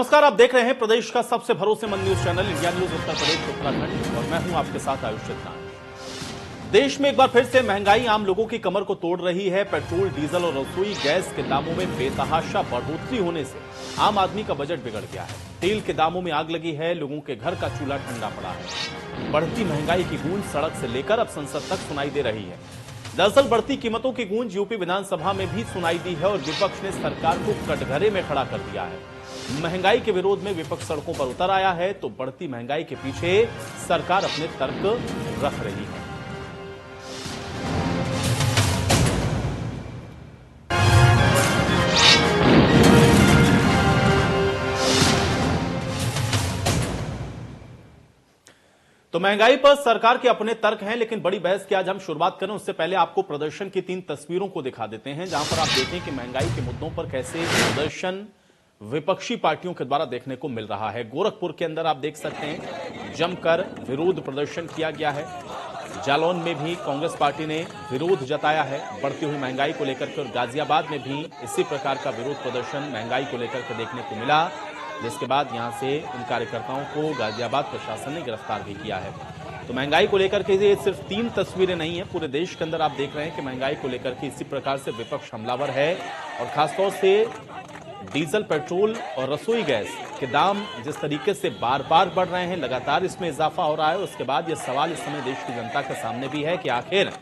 नमस्कार, आप देख रहे हैं प्रदेश का सबसे भरोसेमंद news channel India news Uttar Pradesh Uttarakhand और मैं हूं आपके साथ आयुष चितनान। देश में एक बार फिर से महंगाई आम लोगों की कमर को तोड़ रही है। पेट्रोल, डीजल और रसोई गैस के दामों में बेतहाशा बढ़ोतरी होने से आम आदमी का बजट बिगड़ गया है। तेल के दामों में आग लगी है, लोगों के घर का चूल्हा ठंडा पड़ा है। बढ़ती महंगाई की गूंज सड़क से लेकर अब संसद तक सुनाई दे रही है। दरअसल बढ़ती कीमतों की गूंज यूपी विधानसभा में भी सुनाई दी है और विपक्ष ने सरकार को कटघरे में खड़ा कर दिया है। महंगाई के विरोध में विपक्ष सड़कों पर उतर आया है तो बढ़ती महंगाई के पीछे सरकार अपने तर्क रख रही है। तो महंगाई पर सरकार के अपने तर्क हैं, लेकिन बड़ी बहस की आज हम शुरुआत करें उससे पहले आपको प्रदर्शन की 3 तस्वीरों को दिखा देते हैं, जहां पर आप देखें कि महंगाई के मुद्दों पर कैसे प्रदर्शन विपक्षी पार्टियों के द्वारा देखने को मिल रहा है। गोरखपुर के अंदर आप देख सकते हैं जमकर विरोध प्रदर्शन किया गया है। जालौन में भी कांग्रेस पार्टी ने विरोध जताया है बढ़ती हुई महंगाई को लेकर के, और गाजियाबाद में भी इसी प्रकार का विरोध प्रदर्शन महंगाई को लेकर के देखने को मिला, जिसके बाद यहां से इन कार्यकर्ताओं को गाजियाबाद प्रशासन ने गिरफ्तार भी किया है। तो महंगाई को लेकर के ये सिर्फ 3 तस्वीरें नहीं है, पूरे देश के अंदर आप देख रहे हैं कि महंगाई को लेकर के इसी प्रकार से विपक्ष हमलावर है। और खासतौर से डीजल, पेट्रोल और रसोई गैस के दाम जिस तरीके से बार बार बढ़ रहे हैं, लगातार इसमें इजाफा हो रहा है। उसके बाद यह सवाल इस समय देश की जनता के सामने भी है कि आखिर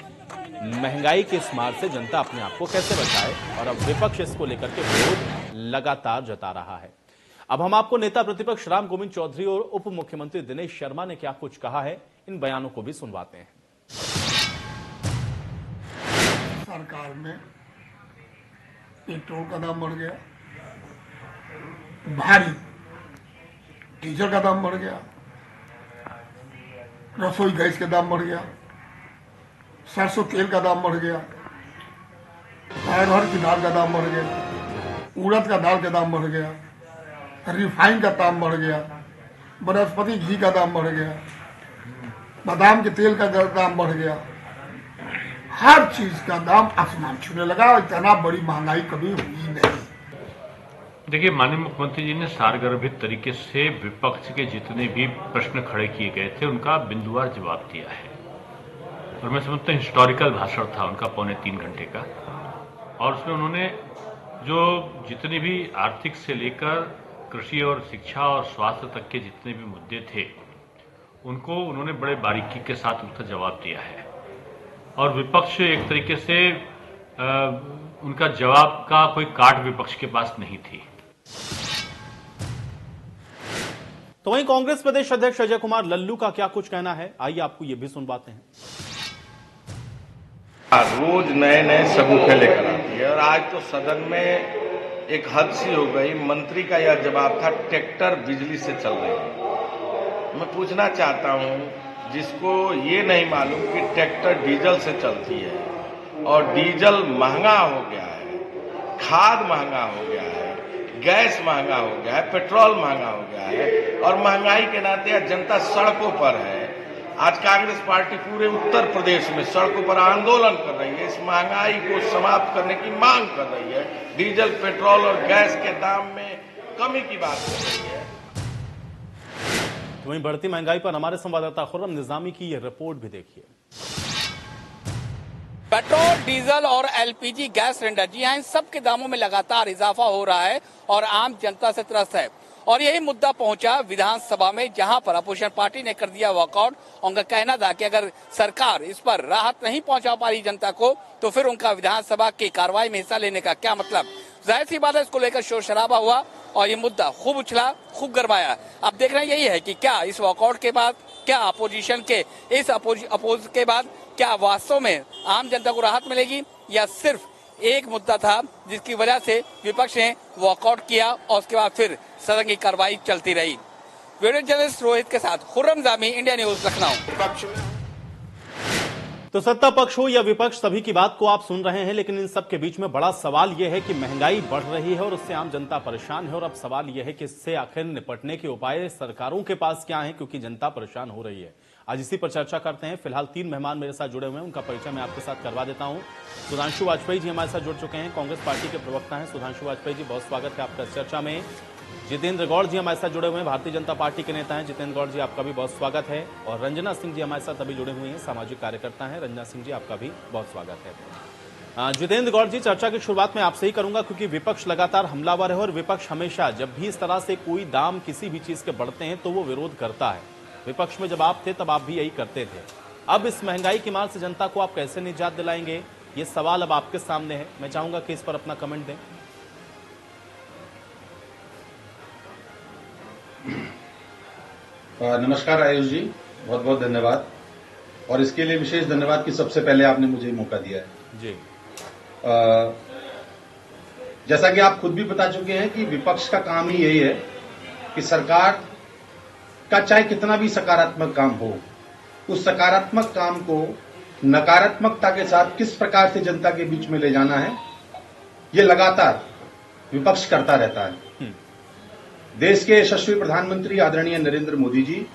महंगाई के इस मार से जनता अपने आप को कैसे बचाए, और अब विपक्ष इसको लेकर के विरोध लगातार जता रहा है। अब हम आपको नेता प्रतिपक्ष राम गोविंद चौधरी और उप मुख्यमंत्री दिनेश शर्मा ने क्या कुछ कहा है, इन बयानों को भी सुनवाते हैं। सरकार में पेट्रोल का दाम बढ़ गया, भारी डीजल का दाम बढ़ गया, रसोई गैस का दाम बढ़ गया, सरसों तेल का दाम बढ़ गया, अरहर की दाल का दाम बढ़ गया, उड़द का दाल का दाम बढ़ गया, रिफाइन का दाम बढ़ गया, वनस्पति घी का दाम बढ़ गया, बादाम के तेल का दाम बढ़ गया। हर चीज का दाम आसमान छूने लगा और इतना बड़ी महंगाई कभी हुई नहीं। देखिए, माननीय मुख्यमंत्री जी ने सारगर्भित तरीके से विपक्ष के जितने भी प्रश्न खड़े किए गए थे उनका बिंदुवार जवाब दिया है, और मैं समझता हूँ हिस्टोरिकल भाषण था उनका 2.25 घंटे का। और उसमें उन्होंने जो जितने भी आर्थिक से लेकर कृषि और शिक्षा और स्वास्थ्य तक के जितने भी मुद्दे थे उनको उन्होंने बड़े बारीकी के साथ उसका जवाब दिया है। और विपक्ष एक तरीके से उनका जवाब का कोई काट विपक्ष के पास नहीं थी। तो वहीं कांग्रेस प्रदेश अध्यक्ष अजय कुमार लल्लू का क्या कुछ कहना है, आइए आपको यह भी सुनवाते हैं। रोज नए नए सबूत लेकर आती है, और आज तो सदन में एक हद सी हो गई। मंत्री का यह जवाब था ट्रैक्टर बिजली से चल रही है। मैं पूछना चाहता हूं, जिसको ये नहीं मालूम कि ट्रैक्टर डीजल से चलती है और डीजल महंगा हो गया है, खाद महंगा हो गया है, गैस महंगा हो गया है, पेट्रोल महंगा हो गया है, और महंगाई के नाते जनता सड़कों पर है। आज कांग्रेस पार्टी पूरे उत्तर प्रदेश में सड़कों पर आंदोलन कर रही है, इस महंगाई को समाप्त करने की मांग कर रही है, डीजल, पेट्रोल और गैस के दाम में कमी की बात कर रही है। वहीं बढ़ती महंगाई पर हमारे संवाददाता खुर्रम निजामी की यह रिपोर्ट भी देखिए। पेट्रोल, डीजल और एलपीजी गैस सिलेंडर, जी हाँ, इन सब के दामों में लगातार इजाफा हो रहा है और आम जनता से त्रस्त है। और यही मुद्दा पहुंचा विधानसभा में, जहां पर अपोजिशन पार्टी ने कर दिया वॉकआउट। उनका कहना था कि अगर सरकार इस पर राहत नहीं पहुंचा पा रही जनता को, तो फिर उनका विधानसभा की कार्रवाई में हिस्सा लेने का क्या मतलब। जाहिर सी बात है, इसको लेकर शोर शराबा हुआ और ये मुद्दा खूब उछला, खूब गरमाया। अब देखना यही है कि क्या इस वॉकआउट के बाद, क्या अपोजिशन के इस अपोज के बाद क्या वास्तव में आम जनता को राहत मिलेगी, या सिर्फ एक मुद्दा था जिसकी वजह से विपक्ष ने वॉकआउट किया और उसके बाद फिर सदन की कार्रवाई चलती रही। वीडियो जर्नलिस्ट रोहित के साथ खुर्रम निजामी, इंडिया न्यूज, लखनऊ। तो सत्ता पक्ष हो या विपक्ष, सभी की बात को आप सुन रहे हैं, लेकिन इन सब के बीच में बड़ा सवाल यह है कि महंगाई बढ़ रही है और उससे आम जनता परेशान है। और अब सवाल यह है कि इससे आखिर निपटने के उपाय सरकारों के पास क्या है, क्योंकि जनता परेशान हो रही है। आज इसी पर चर्चा करते हैं। फिलहाल 3 मेहमान मेरे साथ जुड़े हुए हैं, उनका परिचय मैं आपके साथ करवा देता हूं। सुधांशु वाजपेयी जी हमारे साथ जुड़ चुके हैं, कांग्रेस पार्टी के प्रवक्ता हैं। सुधांशु वाजपेयी जी, बहुत स्वागत है आपका इस चर्चा में। जितेंद्र गौड़ जी हमारे साथ जुड़े हुए हैं, भारतीय जनता पार्टी के नेता हैं। जितेंद्र गौड़ जी, आपका भी बहुत स्वागत है। और रंजना सिंह जी हमारे साथ अभी जुड़े हुए हैं, सामाजिक कार्यकर्ता हैं। रंजना सिंह जी, आपका भी बहुत स्वागत है। जितेंद्र गौड़ जी, चर्चा की शुरुआत मैं आपसे ही करूंगा, क्योंकि विपक्ष लगातार हमलावर है और विपक्ष हमेशा जब भी इस तरह से कोई दाम किसी भी चीज के बढ़ते हैं तो वो विरोध करता है। विपक्ष में जब आप थे तब आप भी यही करते थे। अब इस महंगाई की मार से जनता को आप कैसे निजात दिलाएंगे, ये सवाल अब आपके सामने है। मैं चाहूंगा कि इस पर अपना कमेंट दें। नमस्कार आयुष जी, बहुत बहुत धन्यवाद। और इसके लिए विशेष धन्यवाद कि सबसे पहले आपने मुझे मौका दिया है जी। जैसा कि आप खुद भी बता चुके हैं कि विपक्ष का काम ही यही है कि सरकार का चाहे कितना भी सकारात्मक काम हो, उस सकारात्मक काम को नकारात्मकता के साथ किस प्रकार से जनता के बीच में ले जाना है, ये लगातार विपक्ष करता रहता है। देश के यशस्वी प्रधानमंत्री आदरणीय नरेंद्र मोदी जी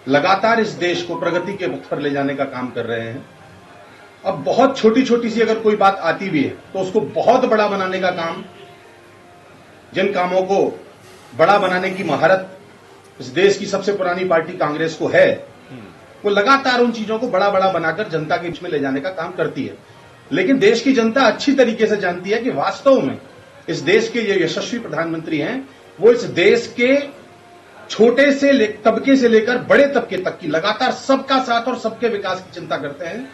लगातार इस देश को प्रगति के पथ पर ले जाने का काम कर रहे हैं। अब बहुत छोटी छोटी सी अगर कोई बात आती भी है तो उसको बहुत बड़ा बनाने का काम, जिन कामों को बड़ा बनाने की महारत इस देश की सबसे पुरानी पार्टी कांग्रेस को है, वो लगातार उन चीजों को बड़ा बड़ा बनाकर जनता के बीच में ले जाने का काम करती है। लेकिन देश की जनता अच्छी तरीके से जानती है कि वास्तव में इस देश के ये यशस्वी प्रधानमंत्री हैं, वो इस देश के छोटे से तबके से लेकर बड़े तबके तक की लगातार सबका साथ और सबके विकास की चिंता करते हैं।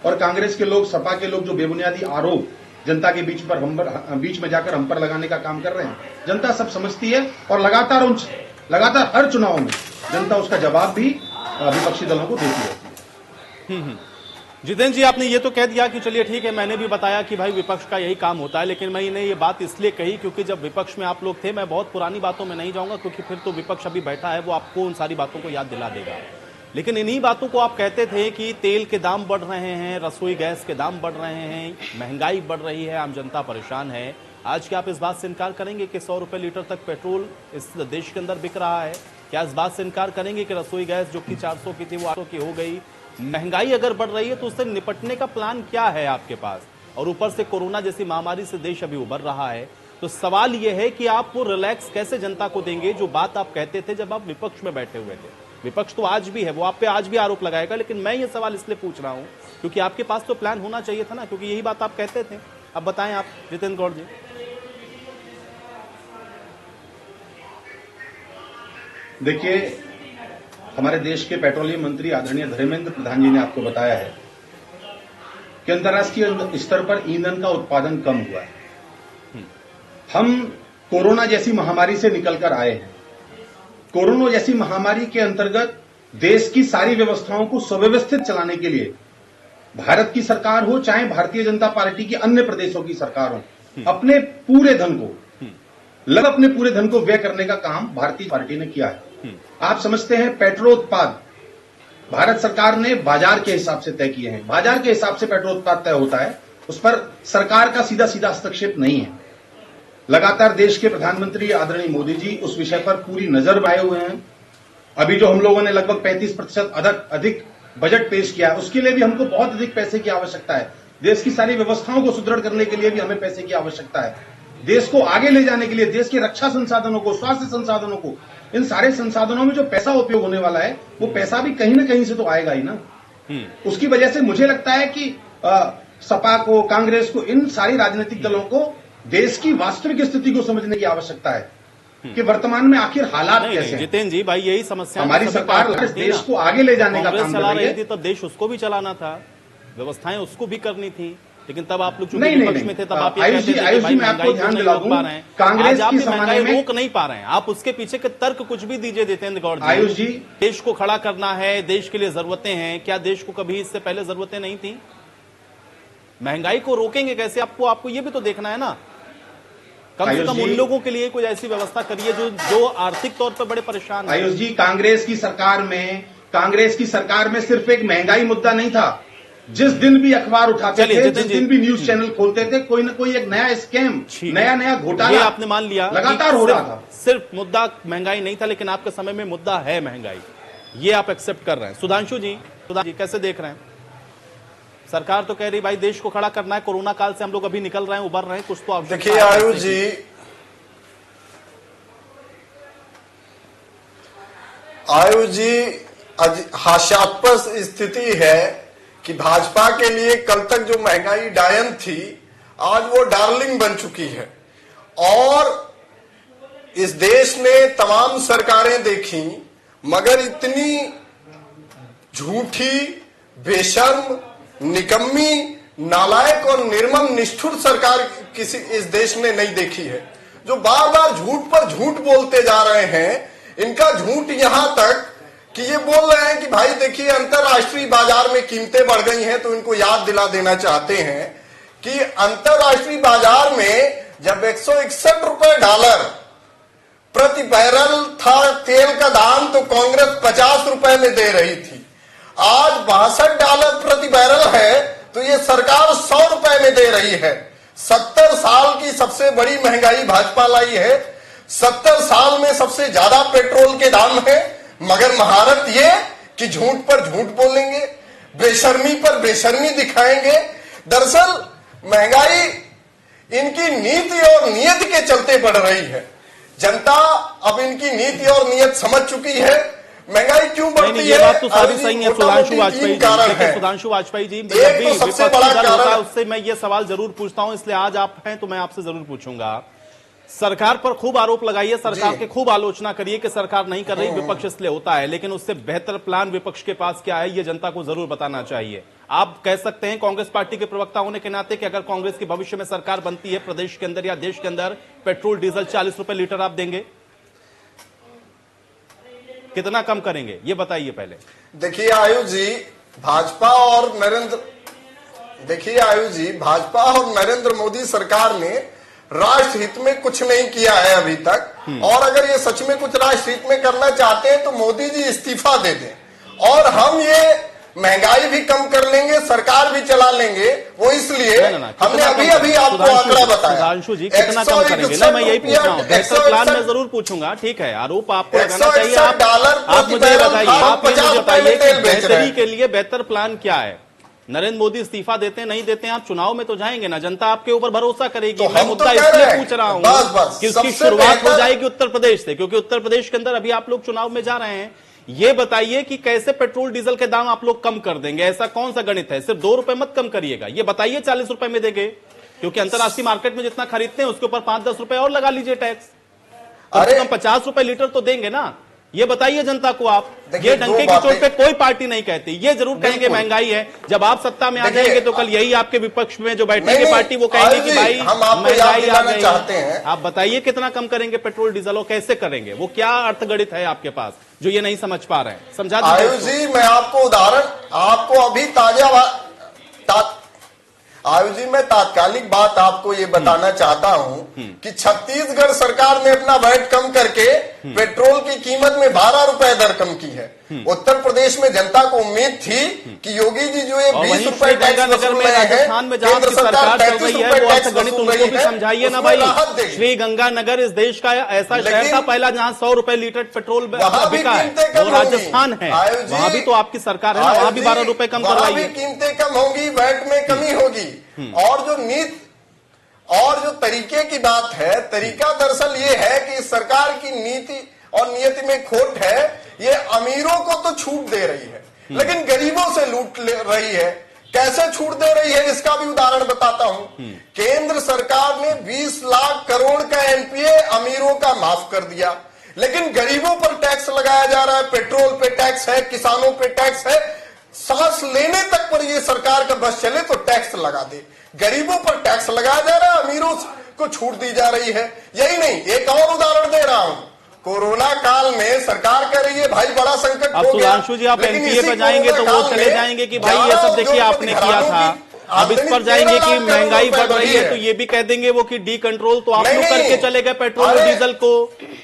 और कांग्रेस के लोग, सपा के लोग जो बेबुनियादी आरोप जनता के बीच में जाकर हम पर लगाने का काम कर रहे हैं, जनता सब समझती है। और लगातार हर चुनाव में जनता उसका जवाब भी विपक्षी दलों को देती है। जितेंद्र जी, आपने ये तो कह दिया कि चलिए ठीक है, मैंने भी बताया कि भाई विपक्ष का यही काम होता है, लेकिन मैंने ये बात इसलिए कही क्योंकि जब विपक्ष में आप लोग थे, मैं बहुत पुरानी बातों में नहीं जाऊंगा क्योंकि फिर तो विपक्ष अभी बैठा है, वो आपको उन सारी बातों को याद दिला देगा। लेकिन इन्हीं बातों को आप कहते थे कि तेल के दाम बढ़ रहे हैं, रसोई गैस के दाम बढ़ रहे हैं, महंगाई बढ़ रही है, आम जनता परेशान है। आज क्या आप इस बात से इनकार करेंगे कि 100 रुपए लीटर तक पेट्रोल इस देश के अंदर बिक रहा है? क्या इस बात से इनकार करेंगे कि रसोई गैस जो कि 400 की थी वो 800 की हो गई? महंगाई अगर बढ़ रही है तो उससे निपटने का प्लान क्या है आपके पास? और ऊपर से कोरोना जैसी महामारी से देश अभी उभर रहा है, तो सवाल यह है कि आप वो रिलैक्स कैसे जनता को देंगे जो बात आप कहते थे जब आप विपक्ष में बैठे हुए थे? विपक्ष तो आज भी है, वो आप पे आज भी आरोप लगाएगा, लेकिन मैं ये सवाल इसलिए पूछ रहा हूं क्योंकि आपके पास तो प्लान होना चाहिए था ना, क्योंकि यही बात आप कहते थे। अब बताएं आप, जितेंद्र गौड़ जी। देखिए, हमारे देश के पेट्रोलियम मंत्री आदरणीय धर्मेंद्र प्रधान जी ने आपको बताया है कि अंतर्राष्ट्रीय स्तर पर ईंधन का उत्पादन कम हुआ है। हम कोरोना जैसी महामारी से निकलकर आए हैं। कोरोना जैसी महामारी के अंतर्गत देश की सारी व्यवस्थाओं को सुव्यवस्थित चलाने के लिए भारत की सरकार हो चाहे भारतीय जनता पार्टी की अन्य प्रदेशों की सरकार हो, अपने पूरे धन को व्यय करने का काम भारतीय पार्टी ने किया है। आप समझते हैं, पेट्रोल उत्पाद भारत सरकार ने बाजार के हिसाब से तय किए हैं। बाजार के हिसाब से पेट्रोल उत्पाद तय होता है, उस पर सरकार का सीधा सीधा हस्तक्षेप नहीं है। लगातार देश के प्रधानमंत्री आदरणीय मोदी जी उस विषय पर पूरी नजर बनाए हुए हैं। अभी जो हम लोगों ने लगभग 35% अधिक बजट पेश किया है, उसके लिए भी हमको बहुत अधिक पैसे की आवश्यकता है। देश की सारी व्यवस्थाओं को सुदृढ़ करने के लिए भी हमें पैसे की आवश्यकता है। देश को आगे ले जाने के लिए, देश के रक्षा संसाधनों को, स्वास्थ्य संसाधनों को, इन सारे संसाधनों में जो पैसा उपयोग होने वाला है, वो पैसा भी कहीं ना कहीं से तो आएगा ही ना। उसकी वजह से मुझे लगता है कि सपा को, कांग्रेस को, इन सारी राजनीतिक दलों को देश की वास्तविक स्थिति को समझने की आवश्यकता है कि वर्तमान में आखिर हालात कैसे हैं। जितेंद्र जी, भाई यही समस्या हमारी सरकार देश को आगे ले जाने का काम कर रही है। तब देश उसको भी चलाना था, व्यवस्थाएं उसको भी करनी थी, लेकिन तब आप लोग चूंकि विपक्ष में थे तब आप ये कहते थे कि भाई महंगाई को नहीं रोक पा रहे हैं। कांग्रेस आज आप की महंगाई रोक नहीं पा रहे हैं, आप उसके पीछे के तर्क कुछ भी दीजिए जितेंद्र गौड़ आयुष जी। देश को खड़ा करना है, देश के लिए जरूरतें हैं, क्या देश को कभी इससे पहले जरूरतें नहीं थी? महंगाई को रोकेंगे कैसे? आपको ये भी तो देखना है ना। कम से कम उन लोगों के लिए कोई ऐसी व्यवस्था करिए जो आर्थिक तौर पर बड़े परेशान हैं। आयुष जी, कांग्रेस की सरकार में सिर्फ एक महंगाई मुद्दा नहीं था। जिस दिन भी अखबार उठाते थे, जिस दिन भी न्यूज चैनल खोलते थे, कोई ना कोई एक नया स्कैम, नया घोटाला आपने मान लिया लगातार हो रहा था। सिर्फ मुद्दा महंगाई नहीं था, लेकिन आपके समय में मुद्दा है महंगाई, ये आप एक्सेप्ट कर रहे हैं। सुधांशु जी कैसे देख रहे हैं? सरकार तो कह रही भाई देश को खड़ा करना है, कोरोना काल से हम लोग अभी निकल रहे हैं, उबर रहे हैं, कुछ तो आप देखिए आयुष जी, आयुष जी, हास्यास्पद स्थिति है कि भाजपा के लिए कल तक जो महंगाई डायन थी, आज वो डार्लिंग बन चुकी है। और इस देश ने तमाम सरकारें देखी, मगर इतनी झूठी, बेशर्म, निकम्मी, नालायक और निर्मम निष्ठुर सरकार किसी इस देश ने नहीं देखी है, जो बार बार झूठ पर झूठ बोलते जा रहे हैं। इनका झूठ यहां तक कि ये बोल रहे हैं कि भाई देखिए अंतरराष्ट्रीय बाजार में कीमतें बढ़ गई हैं, तो इनको याद दिला देना चाहते हैं कि अंतरराष्ट्रीय बाजार में जब 161 रुपए डॉलर प्रति बैरल था तेल का दाम, तो कांग्रेस 50 रुपए में दे रही थी। आज 62 डॉलर प्रति बैरल है, तो ये सरकार 100 रुपए में दे रही है। 70 साल की सबसे बड़ी महंगाई भाजपा लाई है। 70 साल में सबसे ज्यादा पेट्रोल के दाम है, मगर महारत ये कि झूठ पर झूठ बोलेंगे, बेशर्मी पर बेशर्मी दिखाएंगे। दरअसल महंगाई इनकी नीति और नियत के चलते बढ़ रही है। जनता अब इनकी नीति और नियत समझ चुकी है। महंगाई क्यों बढ़ती है? ये बात तो सारी सही है सुधांशु वाजपेयी जी, लेकिन सुधांशु वाजपेयी जी, जब भी विपक्षी दल होता है उससे मैं ये सवाल जरूर पूछता हूं, इसलिए आज आप हैं तो मैं आपसे जरूर पूछूंगा। सरकार पर खूब आरोप लगाइए, सरकार के खूब आलोचना करिए कि सरकार नहीं कर रही, विपक्ष इसलिए होता है, लेकिन उससे बेहतर प्लान विपक्ष के पास क्या है ये जनता को जरूर बताना चाहिए। आप कह सकते हैं कांग्रेस पार्टी के प्रवक्ता होने के नाते कि अगर कांग्रेस की भविष्य में सरकार बनती है प्रदेश के अंदर या देश के अंदर, पेट्रोल डीजल 40 रुपए लीटर आप देंगे? कितना कम करेंगे ये बताइए पहले। देखिए आयुष जी, भाजपा और नरेंद्र मोदी सरकार ने राष्ट्र हित में कुछ नहीं किया है अभी तक। और अगर ये सच में कुछ राष्ट्र हित में करना चाहते हैं तो मोदी जी इस्तीफा दे दें और हम ये महंगाई भी कम कर लेंगे, सरकार भी चला लेंगे। वो इसलिए हमने अभी आपको आंकड़ा बताया। सुधांशु जी कितना कम करेंगे? ना मैं यही पूछ रहा हूँ, बेहतर प्लान मैं जरूर पूछूंगा। ठीक है, आरोप आपको लगाना चाहिए। आप मुझे बताइए, आप मुझे बताइए कि बेहतरी के लिए बेहतर प्लान क्या है? नरेंद्र मोदी इस्तीफा देते हैं नहीं देते हैं, आप चुनाव में तो जाएंगे ना, जनता आपके ऊपर भरोसा करेगी। मैं मुद्दा इसलिए पूछ रहा हूं कि उसकी शुरुआत हो जाएगी उत्तर प्रदेश से, क्योंकि उत्तर प्रदेश के अंदर अभी आप लोग चुनाव में जा रहे हैं। ये बताइए कि कैसे पेट्रोल डीजल के दाम आप लोग कम कर देंगे? ऐसा कौन सा गणित है? सिर्फ 2 रुपए मत कम करिएगा, ये बताइए 40 रुपए में देंगे, क्योंकि अंतरराष्ट्रीय मार्केट में जितना खरीदते हैं उसके ऊपर 5-10 रुपए और लगा लीजिए टैक्स। अरे 50 रुपए लीटर तो देंगे ना, ये बताइए जनता को आप। ये डंके की चोट पे कोई पार्टी नहीं कहती, ये जरूर कहेंगे महंगाई है। जब आप सत्ता में आ जाएंगे तो कल यही आपके विपक्ष में जो बैठेंगे पार्टी वो कहेंगे कि भाई महंगाई आ गई। आप बताइए कितना कम करेंगे पेट्रोल डीजल और कैसे करेंगे? वो क्या अर्थगणित है आपके पास जो ये नहीं समझ पा रहे हैं? समझा आयुष जी, मैं आपको उदाहरण अभी आयुष जी, मैं तात्कालिक बात आपको ये बताना चाहता हूं कि छत्तीसगढ़ सरकार ने अपना वैट कम करके पेट्रोल की कीमत में 12 रुपए दर कम की है। उत्तर प्रदेश में जनता को उम्मीद थी कि योगी जी जो ये 20 रुपए टैक्स वसूल रहे हैं, राजस्थान में जहां की सरकार चल रही है वो अर्थगणित उनको भी समझाइए ना भाई। श्री गंगानगर इस देश का ऐसा शहर था पहला जहां 100 रुपए लीटर पेट्रोल बिका है, वो राजस्थान है। वहां भी तो आपकी सरकार है ना, वहां भी 12 रुपए कम करवाइए। कीमतें कम होंगी, वैट में कमी होगी। और जो तरीके की बात है, तरीका दरअसल ये है कि सरकार की नीति और नियति में खोट है। ये अमीरों को तो छूट दे रही है लेकिन गरीबों से लूट ले रही है। कैसे छूट दे रही है इसका भी उदाहरण बताता हूं। केंद्र सरकार ने 20 लाख करोड़ का एनपीए अमीरों का माफ कर दिया, लेकिन गरीबों पर टैक्स लगाया जा रहा है। पेट्रोल पे टैक्स है, किसानों पे टैक्स है। सांस लेने तक पर ये सरकार का बस चले तो टैक्स लगा दे। गरीबों पर टैक्स लगाया जा रहा है, अमीरों को छूट दी जा रही है। यही नहीं, एक और उदाहरण दे रहा हूं। कोरोना काल में सरकार कह रही है भाई बड़ा संकट हो गया। सुधांशु जी, आप एनपीए पे जाएंगे तो वो चले जाएंगे कि भाई ये सब देखिए आपने किया था। अब इस पर जाएंगे कि महंगाई बढ़ रही है तो ये भी कह देंगे वो कि डी कंट्रोल तो आप लोग करके चले गए पेट्रोल और डीजल को।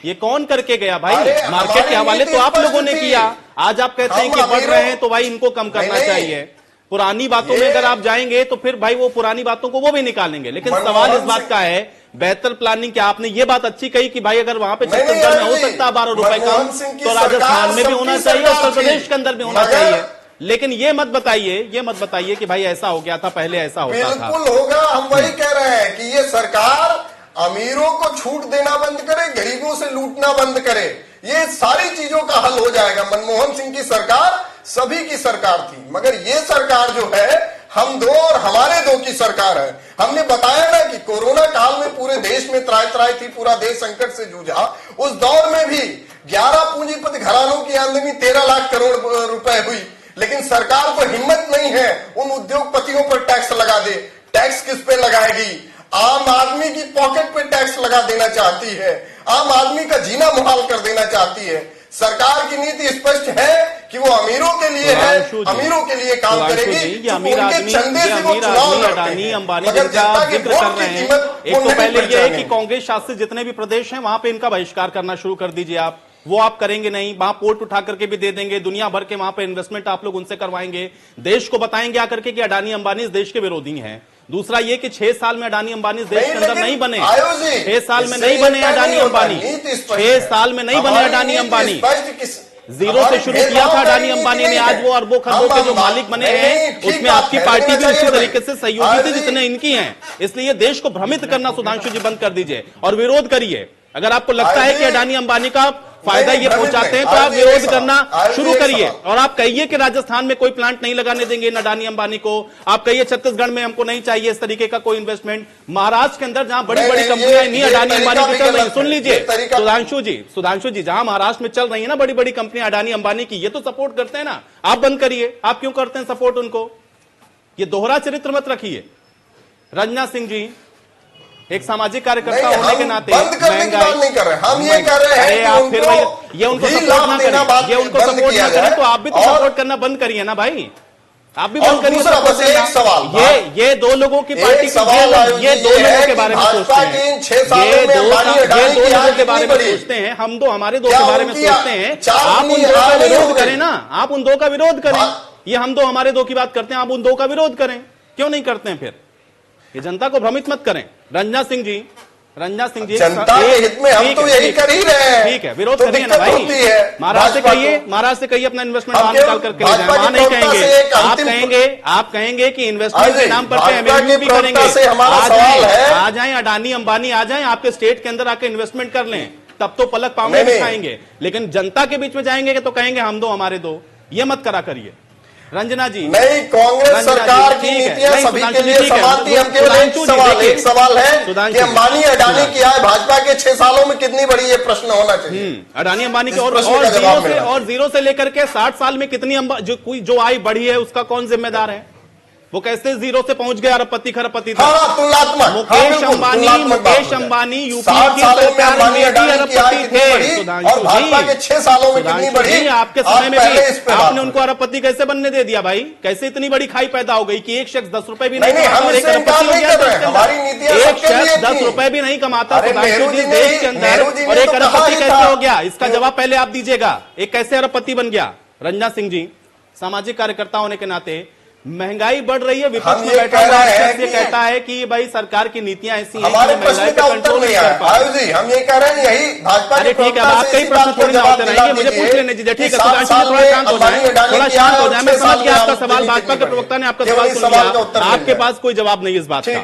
ये कौन करके गया भाई? मार्केट के हवाले तो आप लोगों ने किया। आज आप कहते हैं कि बढ़ रहे हैं तो भाई इनको कम करना चाहिए। पुरानी बातों में अगर आप जाएंगे तो फिर भाई वो पुरानी बातों को वो भी निकालेंगे। लेकिन सवाल इस बात का है, बेहतर प्लानिंग क्या? आपने ये बात अच्छी कही कि भाई अगर वहां पे छत्तीसगढ़ में हो सकता है 12 रुपए कम, तो राजस्थान में भी होना चाहिए, उत्तर प्रदेश के अंदर भी होना चाहिए। लेकिन ये मत बताइए कि भाई ऐसा हो गया था, पहले ऐसा होता था। बिल्कुल होगा, हम वही कह रहे हैं कि ये सरकार अमीरों को छूट देना बंद करे, गरीबों से लूटना बंद करे। ये सारी चीजों का हल हो जाएगा। मनमोहन सिंह की सरकार सभी की सरकार थी, मगर ये सरकार जो है हम दो और हमारे दो की सरकार है। हमने बताया ना कि कोरोना काल में पूरे देश में त्राही त्राही थी, पूरा देश संकट से जूझा। उस दौर में भी 11 पूंजीपति घरानों की आमदनी 13 लाख करोड़ रुपए हुई, लेकिन सरकार को हिम्मत नहीं है उन उद्योगपतियों पर टैक्स लगा दे। टैक्स किस पे लगाएगी? आम आदमी की पॉकेट पे टैक्स लगा देना चाहती है, आम आदमी का जीना मुहाल कर देना चाहती है। सरकार की नीति स्पष्ट है कि वो अमीरों के लिए है, अमीरों के लिए काम करेगी। अमीर आदमी अडानी अंबानी जिनका जिक्र कर रहे हैं, एक तो पहले ये है कि कांग्रेस शासित जितने भी प्रदेश हैं वहां पे इनका बहिष्कार करना शुरू कर दीजिए आप। वो आप करेंगे नहीं, वहां पोर्ट उठा करके भी दे देंगे, दुनिया भर के वहां पे इन्वेस्टमेंट आप लोग उनसे करवाएंगे। देश को बताएंगे आकर के कि अडानी अंबानी इस देश के विरोधी हैं। दूसरा ये कि 6 साल में अडानी अंबानी इस देश के अंदर नहीं बने, 6 साल में नहीं बने अडानी अंबानी, 6 साल में नहीं बने अडानी अंबानी। जीरो से शुरू किया था अडानी अंबानी ने, आज वो अरबों खरबों के जो मालिक बने हैं उसमें आपकी पार्टी भी उसी तरीके से सहयोगी थी जितने इनकी हैं। इसलिए देश को भ्रमित करना सुधांशु जी बंद कर दीजिए और विरोध करिए। अगर आपको लगता है कि अडानी अंबानी का फायदा ये पहुंचाते हैं तो आप विरोध करना शुरू करिए और आप कहिए कि राजस्थान में कोई प्लांट नहीं लगाने देंगे अडानी अंबानी को। आप कहिए छत्तीसगढ़ में हमको नहीं चाहिए इस तरीके का कोई इन्वेस्टमेंट। महाराष्ट्र के अंदर जहां बड़ी बड़ी कंपनियां नहीं अडानी अंबानी की चल रही, सुन लीजिए सुधांशु जी, जहां महाराष्ट्र में चल रही है ना बड़ी बड़ी कंपनियां अडानी अंबानी की, ये तो सपोर्ट करते हैं ना, आप बंद करिए। आप क्यों करते हैं सपोर्ट उनको? ये दोहरा चरित्र मत रखिए। रंजना सिंह जी, एक सामाजिक कार्यकर्ता होने के नाते महंगाई नहीं कर रहे, हम ये कर रहे हैं आप फिर ये उनको सपोर्ट ना करें, ये उनको सपोर्ट ना करें तो आप भी तो सपोर्ट करना बंद करिए ना भाई, आप भी बंद करिए। ये दो लोगों की पार्टी ये दो लोगों के बारे में सोचते हैं, ये दो लोगों के बारे में सोचते हैं, हम दो हमारे दो के बारे में सोचते हैं। आप उन दो का विरोध करें ना, आप उन दो का विरोध करें। ये हम दो हमारे दो की बात करते हैं, आप उन दो का विरोध करें, क्यों नहीं करते हैं? फिर ये जनता को भ्रमित मत करें। रंजना सिंह जी, जनता के हित में हम तो यही कर ही रहे हैं। ठीक है, विरोध करिए ना भाई। महाराष्ट्र से कहिए अपना इन्वेस्टमेंट वहां निकाल करके ले जाए, वहां नहीं कहेंगे। आप कहेंगे कि इन्वेस्टमेंट के नाम पर एमएसपी भी करेंगे। आ जाए अडानी अंबानी आ जाए आपके स्टेट के अंदर आके इन्वेस्टमेंट कर लें, तब तो पलक पाँव दिखाएंगे। लेकिन जनता के बीच में जाएंगे तो कहेंगे हम दो हमारे दो। ये मत करा करिए रंजना जी। नहीं, कांग्रेस सरकार की नीतियां सभी के लिए समान थी। हम केवल एक सवाल है कि अंबानी अडानी की आय भाजपा के 6 सालों में कितनी बड़ी, ये प्रश्न होना चाहिए। अडानी अंबानी की और जीरो से लेकर के 60 साल में कितनी जो आय बढ़ी है उसका कौन जिम्मेदार है? वो कैसे जीरो से पहुंच गए अरबपति खरबपति तक? मुकेश अंबानी यूपी की सरकार में अरबपति थे। सुधांशु 6 सालों में कितनी बड़ी, आपके समय में भी आपने उनको अरबपति कैसे बनने दे दिया भाई? कैसे इतनी बड़ी खाई पैदा हो गई कि एक शख्स 10 रुपए भी नहीं कमाता, एक अरबपति हो गया? एक शख्स 10 रुपए भी नहीं कमाता सुधांशु जी देश के अंदर, और एक अरबपति कैसे हो गया? इसका जवाब पहले आप दीजिएगा, एक कैसे अरबपति बन गया? रंजना सिंह जी, सामाजिक कार्यकर्ता होने के नाते महंगाई बढ़ रही है, विपक्ष में बैठा हुआ ये कहता है कि भाई सरकार की नीतियां ऐसी हैं हमारे प्रश्न का उत्तर नहीं है। आयुष जी, हम ये कह रहे हैं यही भाजपा के ठीक है, आपके ही प्रश्न थोड़ी ना होते रहेंगे, मुझे पूछ लेने दीजिए। ठीक है, सुधांशु जी थोड़ा शांत हो जाए, थोड़ा शांत हो जाए। मैं समझ गया आपका सवाल, भाजपा के प्रवक्ता ने आपका सवाल सुन लिया, आपके पास कोई जवाब नहीं इस बात का।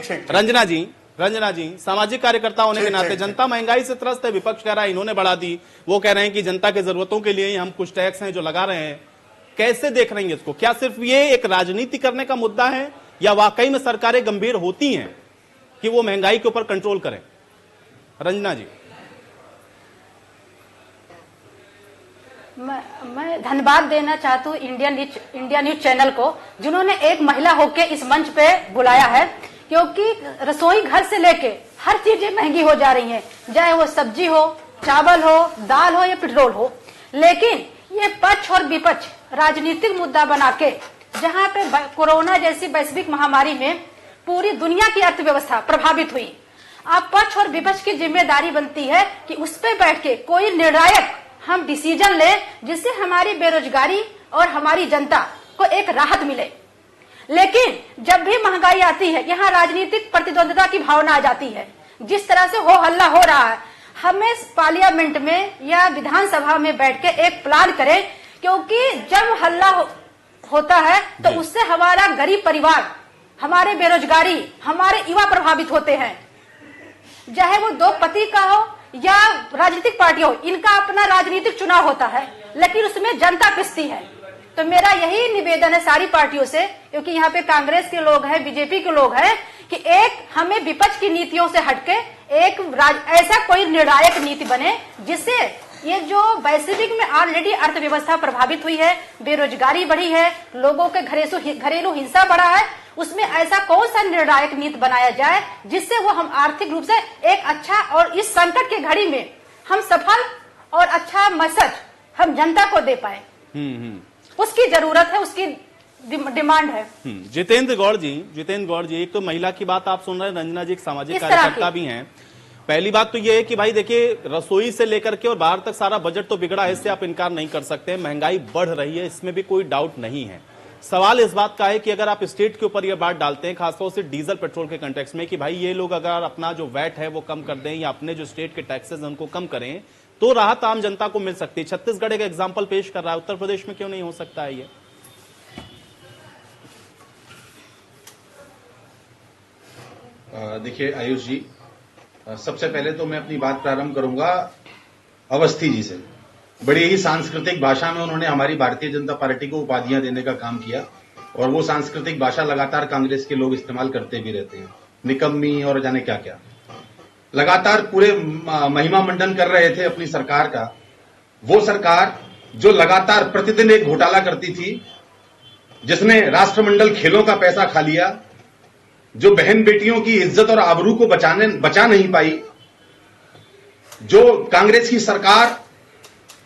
रंजना जी, सामाजिक कार्यकर्ता होने के नाते जनता महंगाई से त्रस्त है, विपक्ष कह रहा है इन्होंने बढ़ा दी, वो कह रहे हैं कि जनता के जरूरतों के लिए हम कुछ टैक्स हैं जो लगा रहे हैं। कैसे देख रहे हैं इसको? क्या सिर्फ ये एक राजनीति करने का मुद्दा है या वाकई में सरकारें गंभीर होती हैं कि वो महंगाई के ऊपर कंट्रोल करें? रंजना जी। मैं धन्यवाद देना चाहती हूँ इंडिया न्यूज चैनल को, जिन्होंने एक महिला होके इस मंच पे बुलाया है, क्योंकि रसोई घर से लेके हर चीजें महंगी हो जा रही हैं, चाहे वो सब्जी हो, चावल हो, दाल हो या पेट्रोल हो। लेकिन ये पक्ष और विपक्ष राजनीतिक मुद्दा बना के, जहाँ पे कोरोना जैसी वैश्विक महामारी में पूरी दुनिया की अर्थव्यवस्था प्रभावित हुई, अब पक्ष और विपक्ष की जिम्मेदारी बनती है कि उस पे बैठ के कोई निर्णायक हम डिसीजन ले, जिससे हमारी बेरोजगारी और हमारी जनता को एक राहत मिले। लेकिन जब भी महंगाई आती है, यहाँ राजनीतिक प्रतिद्वंद्विता की भावना आ जाती है। जिस तरह से हो हल्ला हो रहा है, हमें पार्लियामेंट में या विधानसभा में बैठ के एक प्लान करें, क्योंकि जब हल्ला होता है तो उससे हमारा गरीब परिवार, हमारे बेरोजगारी, हमारे युवा प्रभावित होते हैं। चाहे वो 2 पति का हो, या राजनीतिक पार्टियां हो, इनका अपना राजनीतिक चुनाव होता है, लेकिन उसमें जनता पिसती है। तो मेरा यही निवेदन है सारी पार्टियों से, क्योंकि यहाँ पे कांग्रेस के लोग हैं, बीजेपी के लोग हैं, कि एक हमें विपक्ष की नीतियों से हटके एक ऐसा कोई निर्णायक नीति बने जिससे ये जो वैश्विक में ऑलरेडी अर्थव्यवस्था प्रभावित हुई है, बेरोजगारी बढ़ी है, लोगों के घरेलू हिंसा बढ़ा है, उसमें ऐसा कौन सा निर्णायक नीति बनाया जाए जिससे वो हम आर्थिक रूप से एक अच्छा और इस संकट के घड़ी में हम सफल और अच्छा मैसेज हम जनता को दे पाए। उसकी जरूरत है, उसकी डिमांड है। जितेंद्र गौड़ जी, एक तो महिला की बात आप सुन रहे हैं, रंजना जी एक सामाजिक कार्यकर्ता भी हैं। पहली बात तो ये है कि भाई देखिए, रसोई से लेकर के और बाहर तक सारा बजट तो बिगड़ा है, इससे आप इनकार नहीं कर सकते। महंगाई बढ़ रही है, इसमें भी कोई डाउट नहीं है। सवाल इस बात का है कि अगर आप स्टेट के ऊपर ये बात डालते हैं, खासतौर से डीजल पेट्रोल के कंटेक्स्ट में, कि भाई ये लोग अगर अपना जो वैट है वो कम कर दें या अपने जो स्टेट के टैक्सेस हैं उनको कम करें तो राहत आम जनता को मिल सकती है। छत्तीसगढ़ एक एग्जाम्पल पेश कर रहा है, उत्तर प्रदेश में क्यों नहीं हो सकता है ये? देखिए आयुष जी, सबसे पहले तो मैं अपनी बात प्रारंभ करूंगा अवस्थी जी से। बड़ी ही सांस्कृतिक भाषा में उन्होंने हमारी भारतीय जनता पार्टी को उपाधियां देने का काम किया, और वो सांस्कृतिक भाषा लगातार कांग्रेस के लोग इस्तेमाल करते भी रहते हैं, निकम्मी और जाने क्या क्या। लगातार पूरे महिमा मंडन कर रहे थे अपनी सरकार का। वो सरकार जो लगातार प्रतिदिन एक घोटाला करती थी, जिसने राष्ट्रमंडल खेलों का पैसा खा लिया, जो बहन बेटियों की इज्जत और आबरू को बचा नहीं पाई, जो कांग्रेस की सरकार,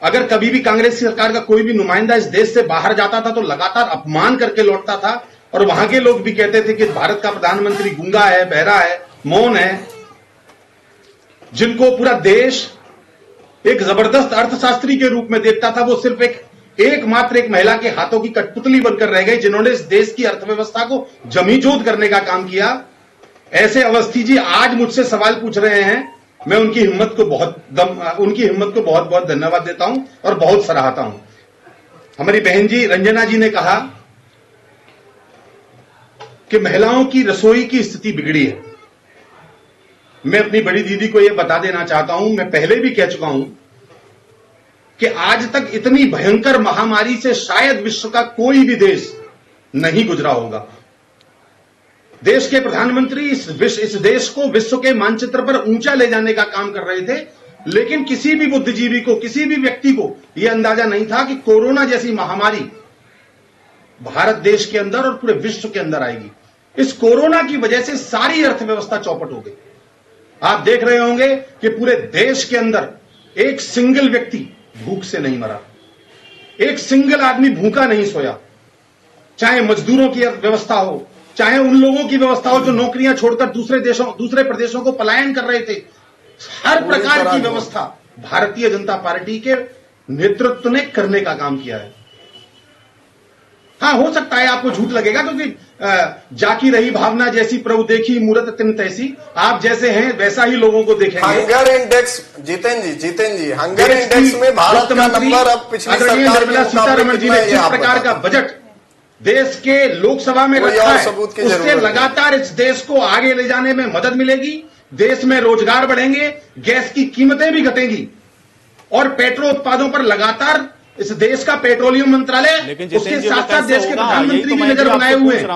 अगर कभी भी कांग्रेस की सरकार का कोई भी नुमाइंदा इस देश से बाहर जाता था तो लगातार अपमान करके लौटता था, और वहां के लोग भी कहते थे कि भारत का प्रधानमंत्री गूंगा है, बहरा है, मौन है। जिनको पूरा देश एक जबरदस्त अर्थशास्त्री के रूप में देखता था, वो सिर्फ एकमात्र एक महिला के हाथों की कठपुतली बनकर रह गई, जिन्होंने इस देश की अर्थव्यवस्था को जमीजोत करने का काम किया। ऐसे अवस्थी जी आज मुझसे सवाल पूछ रहे हैं, मैं उनकी हिम्मत को बहुत बहुत धन्यवाद देता हूं और बहुत सराहता हूं। हमारी बहन जी रंजना जी ने कहा कि महिलाओं की रसोई की स्थिति बिगड़ी है। मैं अपनी बड़ी दीदी को यह बता देना चाहता हूं, मैं पहले भी कह चुका हूं कि आज तक इतनी भयंकर महामारी से शायद विश्व का कोई भी देश नहीं गुजरा होगा। देश के प्रधानमंत्री इस देश को विश्व के मानचित्र पर ऊंचा ले जाने का काम कर रहे थे, लेकिन किसी भी बुद्धिजीवी को, किसी भी व्यक्ति को यह अंदाजा नहीं था कि कोरोना जैसी महामारी भारत देश के अंदर और पूरे विश्व के अंदर आएगी। इस कोरोना की वजह से सारी अर्थव्यवस्था चौपट हो गई। आप देख रहे होंगे कि पूरे देश के अंदर एक सिंगल व्यक्ति भूख से नहीं मरा, एक सिंगल आदमी भूखा नहीं सोया। चाहे मजदूरों की व्यवस्था हो, चाहे उन लोगों की व्यवस्था हो जो नौकरियां छोड़कर दूसरे प्रदेशों को पलायन कर रहे थे, हर प्रकार की व्यवस्था भारतीय जनता पार्टी के नेतृत्व ने करने का काम किया है। हाँ, हो सकता है आपको झूठ लगेगा, क्योंकि जाकी रही भावना जैसी प्रभु देखी मूरत तिन तैसी, आप जैसे हैं वैसा ही लोगों को देखेंगे। हंगर इंडेक्स, जितेंद्र जी, हंगर इंडेक्स में भारत का नंबर अब पिछली सरकार निर्मला सीतारमण जी ने जिस प्रकार का बजट देश के लोकसभा में रखा है, उससे लगातार इस देश को आगे ले जाने में मदद मिलेगी। देश में रोजगार बढ़ेंगे, गैस की कीमतें भी घटेंगी, और पेट्रो उत्पादों पर लगातार इस देश का पेट्रोलियम मंत्रालय, उसके साथ साथ देश के प्रधानमंत्री भी नजर बनाए हुए हैं।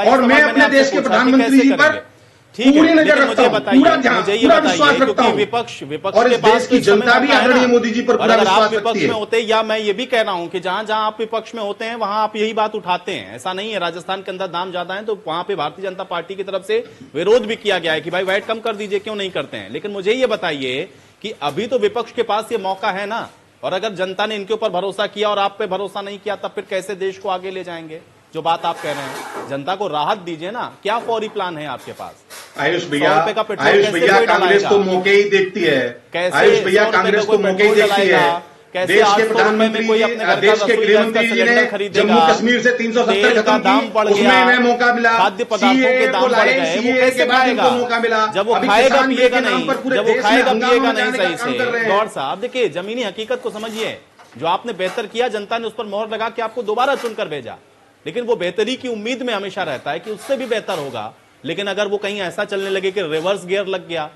और मैं अपने देश के प्रधानमंत्री जी पर पूरी नजर रखता हूं, पूरा ध्यान, पूरा विश्वास रखता हूं, विपक्ष और इस देश की जनता भी आदरणीय मोदी जी पर पूरा विश्वास रखती है। होते, या मैं ये भी कह रहा हूं कि जहां जहां आप विपक्ष में होते हैं वहां आप यही बात उठाते हैं। ऐसा नहीं है, राजस्थान के अंदर दाम ज्यादा है तो वहां पे भारतीय जनता पार्टी की तरफ से विरोध भी किया गया है कि भाई वैट कम कर दीजिए, क्यों नहीं करते हैं। लेकिन मुझे ये बताइए कि अभी तो विपक्ष के पास ये मौका है ना, और अगर जनता ने इनके ऊपर भरोसा किया और आप पे भरोसा नहीं किया, तब फिर कैसे देश को आगे ले जाएंगे? जो बात आप कह रहे हैं, जनता को राहत दीजिए ना। क्या फौरी प्लान है आपके पास? आयुष भैया, कांग्रेस तो मौके ही देखती है। आयुष भैया, कांग्रेस तो मौके ही देखती है। देश के प्रधानमंत्री, देश के गृह मंत्री जी ने जम्मू कश्मीर से 370 खत्म की, उसमें इन्हें मौका मिला। खाद्य पदार्थों के दाम बढ़ गए, वो कैसे खाएगा? मौका मिला जब वो खाएगा पिएगा नहीं, जब वो खाएगा पिएगा नहीं सही से। गौड़ साहब देखिए, जमीनी हकीकत को समझिए। जो आपने बेहतर किया, जनता ने उस पर मोहर लगा के आपको दोबारा चुनकर भेजा, लेकिन वो बेहतरी की उम्मीद में हमेशा रहता है कि उससे भी बेहतर होगा। लेकिन अगर वो कहीं ऐसा चलने लगे कि रिवर्स गियर लग गया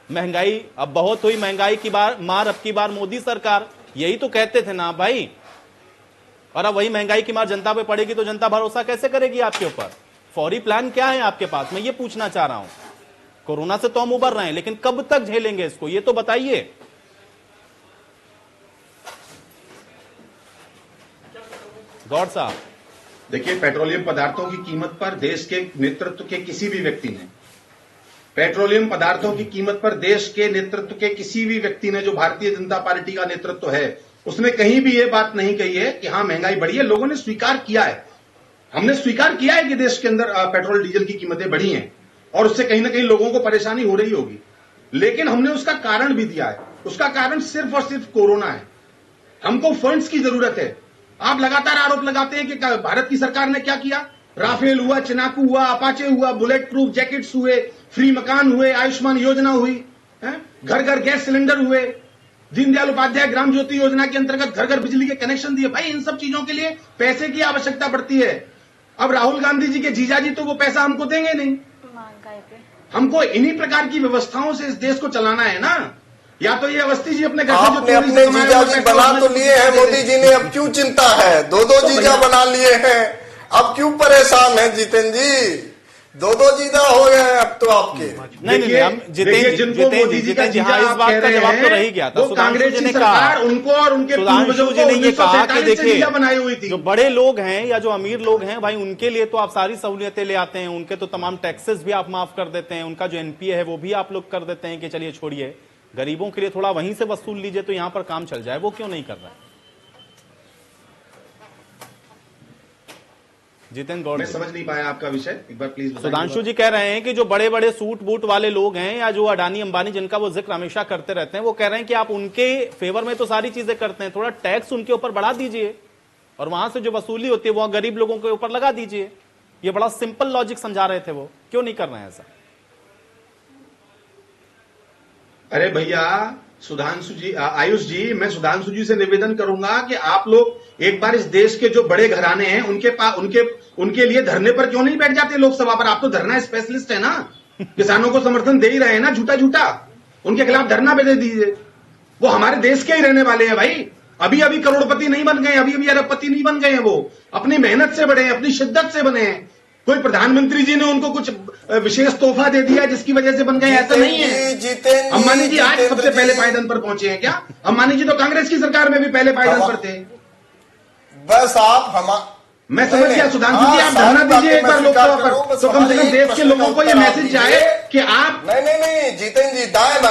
महंगाई अब बहुत हुई, महंगाई की मार अब की बार मोदी सरकार, यही तो कहते थे ना भाई। और अब वही महंगाई की मार जनता पे पड़ेगी तो जनता भरोसा कैसे करेगी आपके ऊपर? फौरी प्लान क्या है आपके पास, मैं ये पूछना चाह रहा हूं। कोरोना से तो हम उबर रहे हैं, लेकिन कब तक झेलेंगे इसको, ये तो बताइए। गौड़ साहब, देखिए, पेट्रोलियम पदार्थों की कीमत पर देश के नेतृत्व के किसी भी व्यक्ति ने, पेट्रोलियम पदार्थों की कीमत पर देश के नेतृत्व के किसी भी व्यक्ति ने, जो भारतीय जनता पार्टी का नेतृत्व है, उसने कहीं भी ये बात नहीं कही है कि हाँ महंगाई बढ़ी है। लोगों ने स्वीकार किया है, हमने स्वीकार किया है कि देश के अंदर पेट्रोल डीजल की कीमतें बढ़ी हैं और उससे कहीं ना कहीं लोगों को परेशानी हो रही होगी, लेकिन हमने उसका कारण भी दिया है। उसका कारण सिर्फ और सिर्फ कोरोना है। हमको फंड्स की जरूरत है। आप लगातार आरोप लगाते हैं कि भारत की सरकार ने क्या किया, राफेल हुआ, चिनाकू हुआ, अपाचे हुआ, बुलेट प्रूफ जैकेट्स हुए, फ्री मकान हुए, आयुष्मान योजना हुई, घर घर गैस सिलेंडर हुए, दीनदयाल उपाध्याय ग्राम ज्योति योजना के अंतर्गत घर घर बिजली के कनेक्शन दिए। भाई, इन सब चीजों के लिए पैसे की आवश्यकता पड़ती है। अब राहुल गांधी जी के जीजाजी तो वो पैसा हमको देंगे नहीं, हमको इन्हीं प्रकार की व्यवस्थाओं से इस देश को चलाना है ना। या तो ये अवस्थी जी अपने घर से आपने अपने जीजाजी बना तो लिए हैं मोदी जी ने, अब क्यों चिंता है? दो जीजा बना लिए हैं, अब क्यों परेशान है जितेंद्र जी? दो जीजा हो गए हैं अब तो आपके। नहीं, हम जितेंद्र जी, हाँ, इस बात का जवाब तो रह गया था। कांग्रेस जी ने कहा, उनको और उनके पूर्वजों को ने ये कहा कि देखिए, बनाई हुई थी। जो बड़े लोग हैं या जो अमीर लोग हैं भाई, उनके लिए तो आप सारी सहूलियतें ले आते हैं, उनके तो तमाम टैक्सेस भी आप माफ कर देते हैं, उनका जो एनपीए है वो भी आप लोग कर देते हैं कि चलिए छोड़िए, गरीबों के लिए थोड़ा वहीं से वसूल लीजिए तो यहां पर काम चल जाए। वो क्यों नहीं कर रहा है? जितेंद्र गौड़, मैं समझ नहीं पाया आपका विषय, एक बार प्लीज बताइए। सुधांशु जी कह रहे हैं कि जो बड़े बड़े सूट बूट वाले लोग हैं या जो अडानी अंबानी जिनका वो जिक्र हमेशा करते रहते हैं, वो कह रहे हैं कि आप उनके फेवर में तो सारी चीजें करते हैं, थोड़ा टैक्स उनके ऊपर बढ़ा दीजिए और वहां से जो वसूली होती है वो गरीब लोगों के ऊपर लगा दीजिए। ये बड़ा सिंपल लॉजिक समझा रहे थे वो, क्यों नहीं कर रहे हैं ऐसा? अरे भैया सुधांशु जी, आयुष जी, मैं सुधांशु जी से निवेदन करूंगा कि आप लोग एक बार इस देश के जो बड़े घराने हैं उनके लिए धरने पर क्यों नहीं बैठ जाते लोकसभा पर? आप तो धरना स्पेशलिस्ट है ना, किसानों को समर्थन दे ही रहे हैं ना झूठा, उनके खिलाफ धरना दे दीजिए। वो हमारे देश के ही रहने वाले हैं भाई, अभी करोड़पति नहीं बन गए, अभी अरबपति नहीं बन गए हैं, वो अपनी मेहनत से बने हैं, अपनी शिद्दत से बने हैं। कोई प्रधानमंत्री जी ने उनको कुछ विशेष तोहफा दे दिया जिसकी वजह से बन गए, ऐसा नहीं है। अंबानी जी आज सबसे पहले पायदान पर पहुंचे हैं क्या? अंबानी जी तो कांग्रेस की सरकार में भी पहले पायदान पर थे। बस आप मैं समझ गया सुधांशु जी, आप धरना दीजिए एक बार लोकसभा पर, तो कम से कम देश के लोगों को ये मैसेज जाए कि आप नहीं जितेंद्र जी, दाएं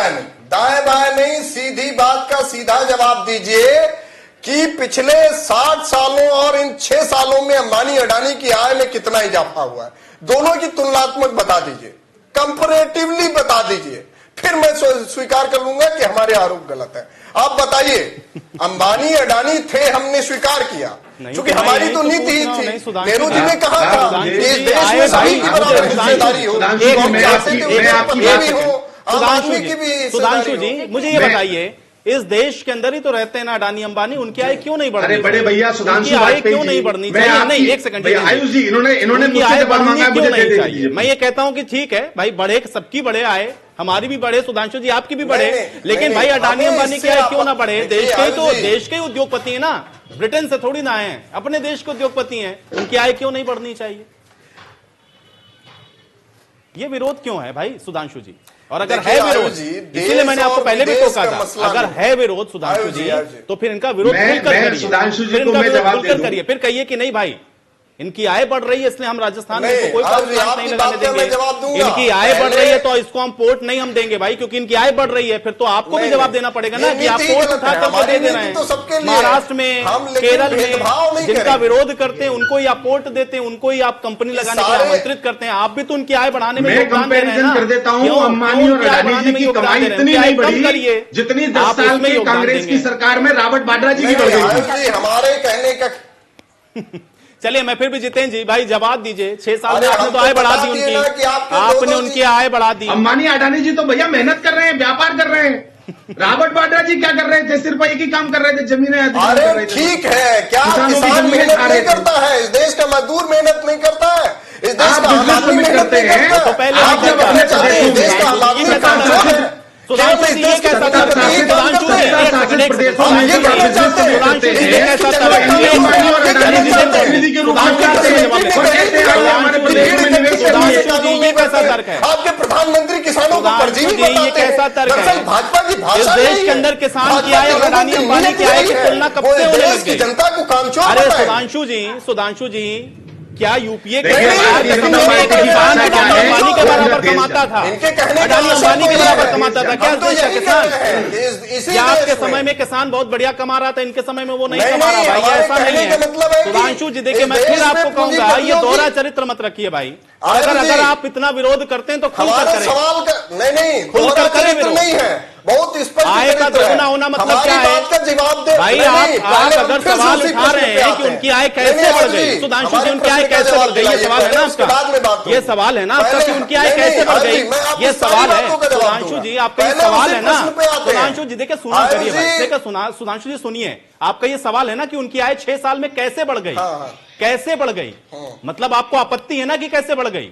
बाएं नहीं, सीधी बात का सीधा जवाब दीजिए कि पिछले 60 सालों और इन 6 सालों में अंबानी अडानी की आय में कितना इजाफा हुआ है, दोनों की तुलनात्मक बता दीजिए, कंपैरेटिवली बता दीजिए, फिर मैं स्वीकार कर लूंगा कि हमारे आरोप गलत है। आप बताइए, अंबानी अडानी थे, हमने स्वीकार किया क्योंकि हमारी तो नीति ही थी। नेहरू जी ने कहा था इस देश में सभी की बराबर हिस्सेदारी हो, सुधांशु जी मुझे ये बताइए, इस देश के अंदर ही तो रहते हैं ना अडानी अंबानी, उनकी आय क्यों नहीं बढ़ रही? अरे बड़े भैया सुधांशु आय क्यों नहीं बढ़नी चाहिए? नहीं, एक सेकंड आयुष जी, इन्होंने मुझसे जब मांगा क्यों नहीं चाहिए? मैं ये कहता हूं कि ठीक है भाई, बड़े सबकी बड़े आए, हमारी भी बढ़े, सुधांशु जी आपकी भी बढ़े, लेकिन भाई अडानी अंबानी की आय क्यों ना बढ़े? देश के उद्योगपति है ना, ब्रिटेन से थोड़ी ना आए हैं, अपने देश के उद्योगपति हैं, उनकी आय क्यों नहीं बढ़नी चाहिए? ये विरोध क्यों है भाई सुधांशु जी? और अगर है विरोध, इसीलिए मैंने आपको पहले भी टोका था, अगर है विरोध सुधांशु जी तो फिर इनका विरोध खुलकर करिए, फिर कहिए कि नहीं भाई इनकी आय बढ़ रही है इसलिए हम राजस्थान में कोई प्लांट नहीं लगाने देंगे, इनकी आय बढ़ रही है तो इसको हम पोर्ट नहीं हम देंगे भाई, क्योंकि इनकी आय बढ़ रही है, फिर तो आपको भी जवाब देना पड़ेगा ना कि आप पोर्ट उठाकर तो दे दे रहे हैं। महाराष्ट्र में, केरल में जिनका विरोध करते हैं उनको ही आप पोर्ट देते हैं, उनको ही आप कंपनी लगाने के लिए आमंत्रित करते हैं, आप भी तो उनकी आय बढ़ाने में योगदान दे रहे हैं ना। कर देता हूं, अंबानी और अडानी जी की कमाई इतनी नहीं बढ़ी जितनी 10 साल में कांग्रेस की सरकार में रॉबर्ट वाड्रा जी की बढ़ गई। हमारे कहने का चलिए मैं फिर भी जितेंद्र जी भाई जवाब दीजिए, 6 साल में आपने तो आय बढ़ा दी उनकी, आपने उनकी आय बढ़ा दी। अंबानी अडानी जी तो भैया मेहनत कर रहे हैं, व्यापार कर रहे हैं। रॉबर्ट वाड्रा जी क्या कर रहे थे? सिर्फ एक ही काम कर रहे थे, जमीनें अधिग्रहण कर रहे थे। ठीक है, क्या किसान मेहनत नहीं करता है? इस देश का मजदूर मेहनत नहीं करता है? इस देश का आदमी मेहनत नहीं करता? तो पहले आप जब अपने चाहते हैं देश का आदमी सुधांशु जी ये कैसा तर्क है? सुधांशु जी ये कैसा तर्क है? आपके प्रधानमंत्री किसानों को परजीवी ये कैसा तर्क है? भाजपा की भाषा इस देश के अंदर किसान क्या है और अडानी अंबानी क्या है की तुलना कब से होने लग गई? जनता को कामचोर अरे सुधांशु जी क्या यूपीए के सरकार के समय में किसान अडानी अंबानी के बराबर कमाता था? अडानी अंबानी के बराबर कमाता था क्या देश का किसान? क्या आपके समय में किसान बहुत बढ़िया कमा रहा था, इनके समय में वो नहीं कमा रहा? भाई ऐसा नहीं है सुधांशु जी। देखिए मैं फिर आपको कहूंगा ये दोहरा चरित्र मत रखिए भाई। अगर आप इतना विरोध करते हैं तो खुलकर करें। नहीं खुलकर करें विरोध। नहीं है, बहुत स्पष्ट आय का दोगुना होना मतलब क्या है? जवाब दे भाई आप अगर सवाल उठा रहे हैं कि उनकी आय कैसे बढ़ गई, सुधांशु जी उनकी आय कैसे बढ़ गई, ये सवाल है ना आपका? ये सवाल है ना आपका कि उनकी आय कैसे बढ़ गई? ये सवाल है सुधांशु जी, आपका ये सवाल है ना सुधांशु जी। देखिए सुना करिए भाई, देखिए सुधांशु जी सुनिए, आपका ये सवाल है ना कि उनकी आय 6 साल में कैसे बढ़ गई? कैसे बढ़ गई मतलब आपको आपत्ति है ना कि कैसे बढ़ गई?